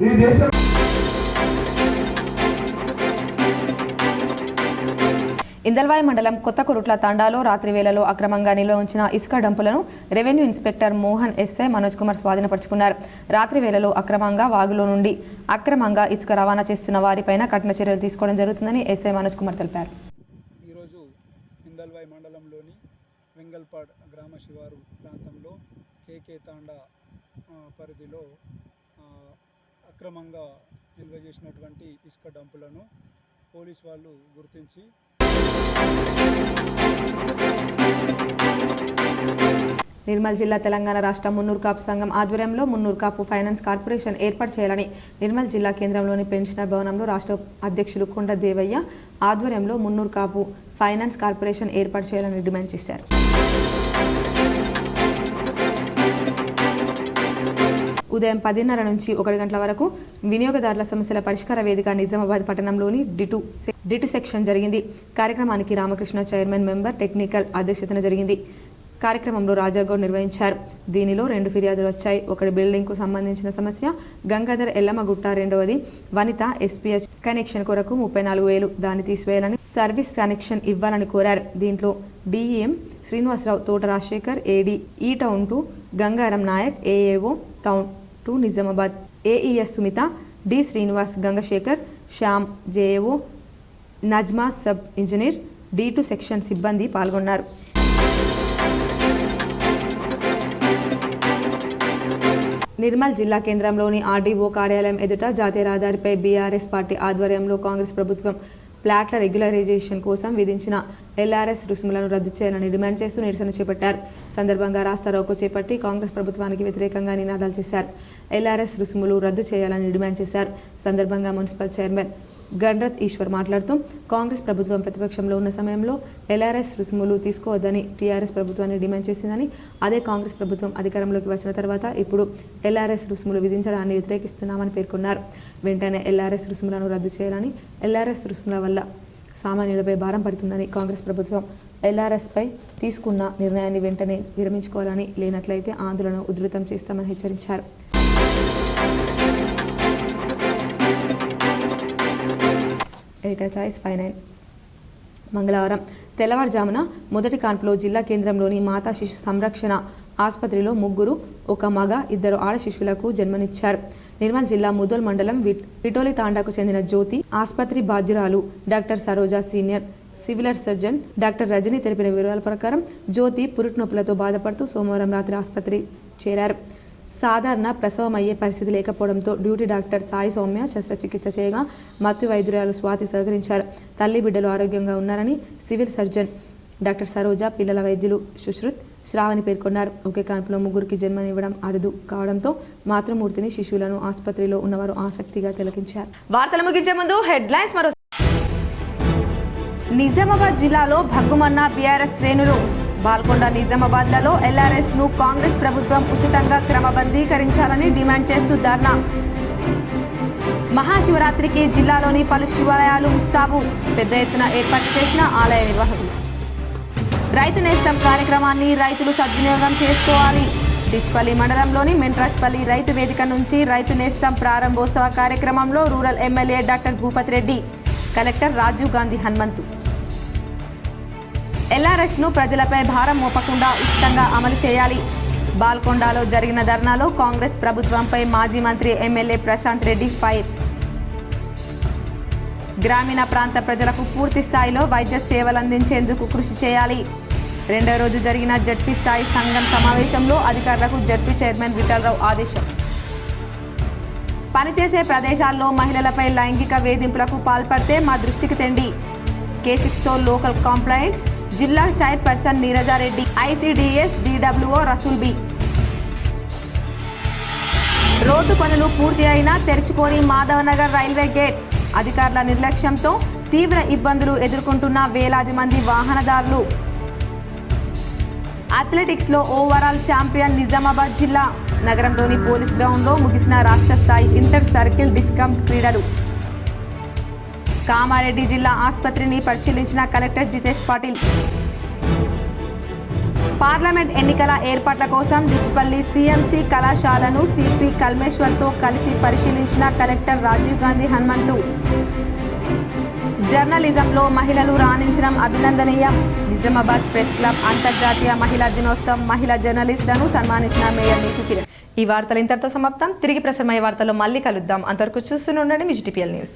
ఈ దేశం ఇందల్వాయి మండలం కొత్తకొరుట్ల తండాలో రాత్రి వేళలో అక్రమంగా నిల్వ ఉంచిన ఇసుక డంపులను revenue inspector Mohan, SI Manoj Kumar స్వాధీనపరుచుకున్నారు. రాత్రి వేళలో అక్రమంగా వాగులో నుండి అక్రమంగా ఇసుక రవాణా చేస్తున్న వారిపైన కఠిన చర్యలు తీసుకోవడం జరుగుతుందని ఎస్ఐ మనోజ్ కుమార్ తెలిపారు. ఈరోజు ఇందల్వాయి మండలంలోని వెంగల్పాడ్ గ్రామ శివారు ప్రాంతంలో కేకే తాండా పరిధిలో అక్రమంగా నిల్వ చేసినటువంటి ఇసుక డంపులను పోలీసు వాళ్ళు గుర్తించి నిర్మల్ జిల్లా తెలంగాణ రాష్ట్ర మున్నూరు కాపు సంఘం ఆధ్వర్యంలో మున్నూరు కాపు ఫైనాన్స్ కార్పొరేషన్ ఏర్పాటు చేయాలని నిర్మల్ జిల్లా కేంద్రంలోని పెన్షనర్ భవనంలో రాష్ట్ర అధ్యక్షులు కొండ దేవయ్య ఆధ్వర్యంలో మున్నూరు కాపు ఫైనాన్స్ కార్పొరేషన్ ఏర్పాటు చేయాలని డిమాండ్ చేశారు. ఉదయం 10:30 నుంచి 1 గంటల వరకు వినియోగదారుల సమస్యల పరిష్కార వేదిక నిజామాబాద్ పట్టణంలోని డిటు సెక్షన్ జరిగింది. కార్యక్రమానికి రామకృష్ణ చైర్మన్ మెంబర్ టెక్నికల్ అధ్యక్షతన జరిగింది. కార్యక్రమంలో రాజాగౌడ్ నిర్వహించారు. దీనిలో 2 ఫిర్యాదులు వచ్చాయి. ఒకటి బిల్డింగ్కు సంబంధించిన సమస్య, గంగాధర్ ఎల్లమ్మగుట్ట, రెండవది వనిత ఎస్పీహెచ్ కనెక్షన్ కొరకు 34,000 దాన్ని తీసివేయాలని, సర్వీస్ కనెక్షన్ ఇవ్వాలని కోరారు. దీంట్లో డిఎం శ్రీనివాసరావు, తోట Rajasekhar, AD E town 2 Gangaram Naik, AAO town 2 Nizamabad, AES Sumitha, D Srinivas, Gangasekhar, Shyam, JAO Najma, sub engineer, D2 section సిబ్బంది పాల్గొన్నారు. నిర్మల్ జిల్లా కేంద్రంలోని ఆర్డీఓ కార్యాలయం ఎదుట జాతీయ రహదారిపై బీఆర్ఎస్ పార్టీ ఆధ్వర్యంలో కాంగ్రెస్ ప్రభుత్వం ప్లాట్ల రెగ్యులరైజేషన్ కోసం విధించిన ఎల్ఆర్ఎస్ రుసుములను రద్దు చేయాలని డిమాండ్ చేస్తూ నిరసన చేపట్టారు. సందర్భంగా రాస్తారోకో చేపట్టి కాంగ్రెస్ ప్రభుత్వానికి వ్యతిరేకంగా నినాదాలు చేశారు. ఎల్ఆర్ఎస్ రుసుములు రద్దు చేయాలని డిమాండ్ చేశారు. సందర్భంగా మున్సిపల్ చైర్మన్ గండ్రత్ ఈశ్వర్ మాట్లాడుతూ కాంగ్రెస్ ప్రభుత్వం ప్రతిపక్షంలో ఉన్న సమయంలో ఎల్ఆర్ఎస్ రుసుములు తీసుకోవద్దని టీఆర్ఎస్ ప్రభుత్వాన్ని డిమాండ్ చేసిందని, అదే కాంగ్రెస్ ప్రభుత్వం అధికారంలోకి వచ్చిన తర్వాత ఇప్పుడు ఎల్ఆర్ఎస్ రుసుములు విధించడాన్ని వ్యతిరేకిస్తున్నామని పేర్కొన్నారు. వెంటనే ఎల్ఆర్ఎస్ రుసుములను రద్దు చేయాలని, ఎల్ఆర్ఎస్ రుసుముల వల్ల సామాన్యులపై భారం పడుతుందని, కాంగ్రెస్ ప్రభుత్వం ఎల్ఆర్ఎస్పై తీసుకున్న నిర్ణయాన్ని వెంటనే విరమించుకోవాలని, లేనట్లయితే ఆందోళన ఉధృతం చేస్తామని హెచ్చరించారు. చాయిస్ 59 మంగళవారం తెల్లవారుజామున మొదటి కాన్పులో జిల్లా కేంద్రంలోని మాతా శిశు సంరక్షణ ఆసుపత్రిలో 3, ఒక మగ 2 ఆడ శిశువులకు జన్మనిచ్చారు. నిర్మల్ జిల్లా ముదోల్ మండలం విటోలి తాండాకు చెందిన జ్యోతి ఆసుపత్రి బాధ్యురాలు doctor Saroja, senior civil surgeon doctor Rajani తెలిపిన వివరాల ప్రకారం జ్యోతి పురుటి నొప్పులతో బాధపడుతూ సోమవారం రాత్రి ఆసుపత్రి చేరారు. సాధారణ ప్రసవం అయ్యే పరిస్థితి లేకపోవడంతో డ్యూటీ డాక్టర్ సాయి సౌమ్య శస్త్రచికిత్స చేయగా మత్తు వైద్యురాలు స్వాతి సహకరించారు. తల్లి బిడ్డలు ఆరోగ్యంగా ఉన్నారని సివిల్ సర్జన్ డాక్టర్ సరోజ, పిల్లల వైద్యులు సుశ్రుత్, శ్రావణి పేర్కొన్నారు. ఒకే కాన్పులో 3కి జన్మనివ్వడం అరుదు కావడంతో మాతృమూర్తిని, శిశువులను ఆసుపత్రిలో ఉన్నవారు ఆసక్తిగా తిలకించారు. వార్తలు ముగించే ముందు హెడ్లైన్స్ మరో. నిజామాబాద్ జిల్లాలో భగ్గుమన్న బీఆర్ఎస్ శ్రేణులు. బాల్కొండ, నిజామాబాద్లలో ఎల్ఆర్ఎస్ ను కాంగ్రెస్ ప్రభుత్వం ఉచితంగా క్రమబద్ధీకరించాలని డిమాండ్ చేస్తూ ధర్నా. మహాశివరాత్రికి జిల్లాలోని పలు శివాలయాలు ముస్తాబు. పెద్ద ఎత్తున ఏర్పాటు చేసిన ఆలయ నిర్వాహకులు. రైతు నేస్తం కార్యక్రమాన్ని రైతులు సద్వినియోగం చేసుకోవాలి. డిచ్పల్లి మండలంలోని మెంట్రాజ్పల్లి రైతు వేదిక నుంచి రైతు నేస్తం ప్రారంభోత్సవ కార్యక్రమంలో rural MLA doctor Bhupat Reddy, collector Rajiv Gandhi Hanumanthu. LRS ను ప్రజలపై భారం మోపకుండా ఉచితంగా అమలు చేయాలి. బాల్కొండలో జరిగిన ధర్నాలో కాంగ్రెస్ ప్రభుత్వంపై మాజీ మంత్రి ఎమ్మెల్యే ప్రశాంత్ రెడ్డి ఫైర్. గ్రామీణ ప్రాంత ప్రజలకు పూర్తి స్థాయిలో వైద్య సేవలు అందించేందుకు కృషి చేయాలి. రెండో రోజు జరిగిన జడ్పీ స్థాయి సంఘం సమావేశంలో అధికారులకు జడ్పీ చైర్మన్ విఠలరావు ఆదేశం. పనిచేసే ప్రదేశాల్లో మహిళలపై లైంగిక వేధింపులకు పాల్పడితే మా దృష్టికి తెండి. కేసిక్స్తో లోకల్ కంప్లైంట్స్. జిల్లా chairperson Neeraja Reddy. ICDS DWO Rasool B. Road పనులు పూర్తి అయినా తెరుచుకొని మాధవనగర్ రైల్వే గేట్. అధికారుల నిర్లక్ష్యంతో తీవ్ర ఇబ్బందులు ఎదుర్కొంటున్న వేలాది మంది వాహనదారులు. అథ్లెటిక్స్లో ఓవరాల్ ఛాంపియన్ నిజామాబాద్ జిల్లా. నగరంలోని పోలీస్ గ్రౌండ్లో ముగిసిన రాష్ట్ర స్థాయి ఇంటర్ సర్కిల్ డిస్కౌంట్ క్రీడలు. కామారెడ్డి జిల్లా ఆసుపత్రిని పరిశీలించిన కలెక్టర్ జితేష్ పాటిల్. పార్లమెంట్ ఎన్నికల ఏర్పాట్ల కోసం డిచ్పల్లి సిఎంసి కళాశాలను సిపి కల్మేశ్వర్తో కలిసి పరిశీలించిన కలెక్టర్ రాజీవ్ గాంధీ హనుమంతు. జర్నలిజంలో మహిళలు రాణించడం అభినందనీయం. నిజామాబాద్ ప్రెస్ క్లబ్ అంతర్జాతీయ మహిళా దినోత్సవం మహిళా జర్నలిస్టులను సన్మానించిన మేయర్ నీతు కిరణ్. ఈ వార్తలు ఇంతటితో సమాప్తం. తిరిగి ప్రసారమయ్యే వార్తల్లో మళ్ళీ కలుద్దాం. అంతవరకు చూస్తూనే ఉండండి విజిటిపిఎల్ న్యూస్.